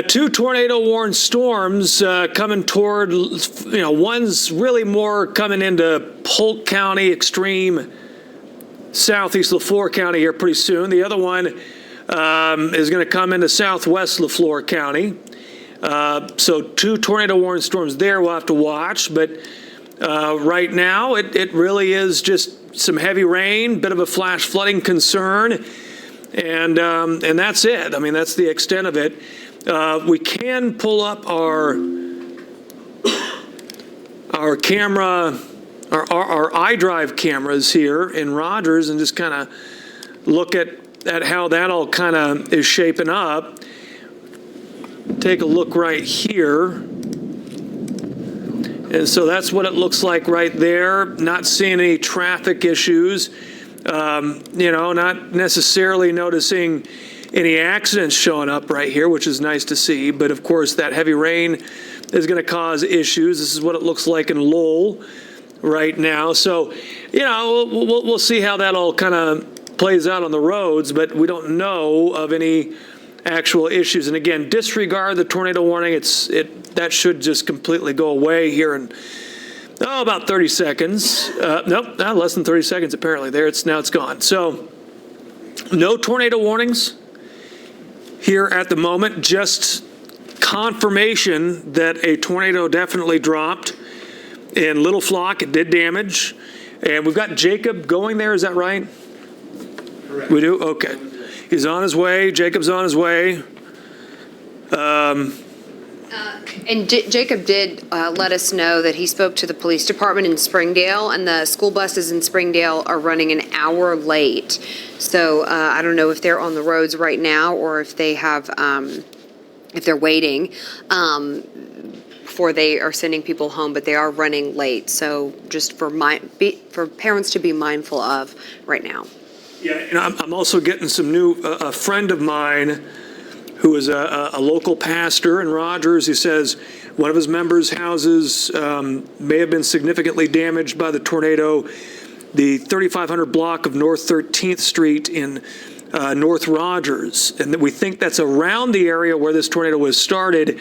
two tornado-warned storms coming toward, one's really more coming into Polk County, extreme southeast Leflore County here pretty soon. The other one is going to come into southwest Leflore County. So two tornado-warned storms there we'll have to watch. But right now, it really is just some heavy rain, bit of a flash flooding concern. And that's it. I mean, that's the extent of it. We can pull up our camera, our iDrive cameras here in Rogers and just kind of look at how that all kind of is shaping up. Take a look right here. And so that's what it looks like right there. Not seeing any traffic issues. Not necessarily noticing any accidents showing up right here, which is nice to see. But of course, that heavy rain is going to cause issues. This is what it looks like in Lowell right now. So, we'll see how that all kind of plays out on the roads, but we don't know of any actual issues. And again, disregard the tornado warning. That should just completely go away here in about 30 seconds. Nope, less than 30 seconds apparently. Now it's gone. So no tornado warnings here at the moment. Just confirmation that a tornado definitely dropped in Little Flock. It did damage, and we've got Jacob going there. Is that right? Correct. We do? Okay. He's on his way. Jacob's on his way. And Jacob did let us know that he spoke to the police department in Springdale, and the school buses in Springdale are running an hour late. So I don't know if they're on the roads right now or if they have, if they're waiting before they are sending people home, but they are running late. So just for parents to be mindful of right now. Yeah, and I'm also getting some new, a friend of mine who is a local pastor in Rogers, he says one of his members' houses may have been significantly damaged by the tornado. The 3500 block of North 13th Street in North Rogers, and that we think that's around the area where this tornado was started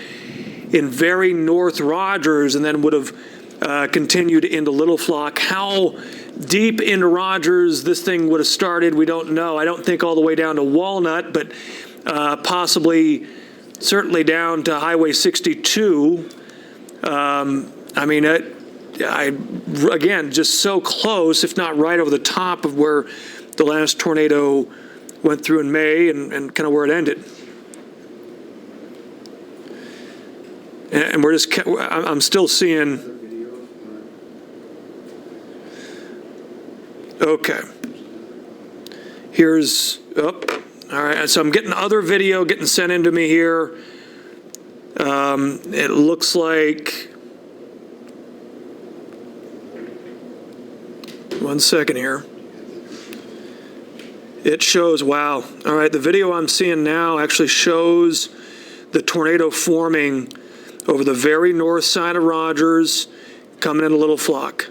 in very North Rogers and then would have continued into Little Flock. How deep into Rogers this thing would have started, we don't know. I don't think all the way down to Walnut, but possibly certainly down to Highway 62. I mean, again, just so close, if not right over the top of where the last tornado went through in May and kind of where it ended. And we're just, I'm still seeing. Okay. Here's, oh, all right. So I'm getting other video getting sent into me here. It looks like, one second here. It shows, wow. All right, the video I'm seeing now actually shows the tornado forming over the very north side of Rogers, coming in a Little Flock.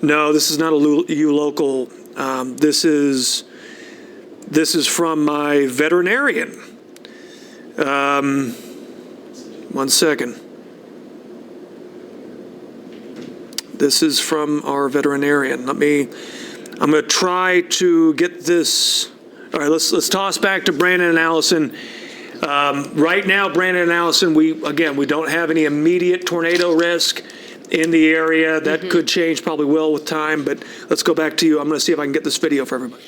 No, this is not a local. This is from my veterinarian. One second. This is from our veterinarian. I'm going to try to get this. All right, let's toss back to Brandon and Allison. Right now, Brandon and Allison, we don't have any immediate tornado risk in the area. That could change, probably will with time, but let's go back to you. I'm going to see if I can get this video for everybody.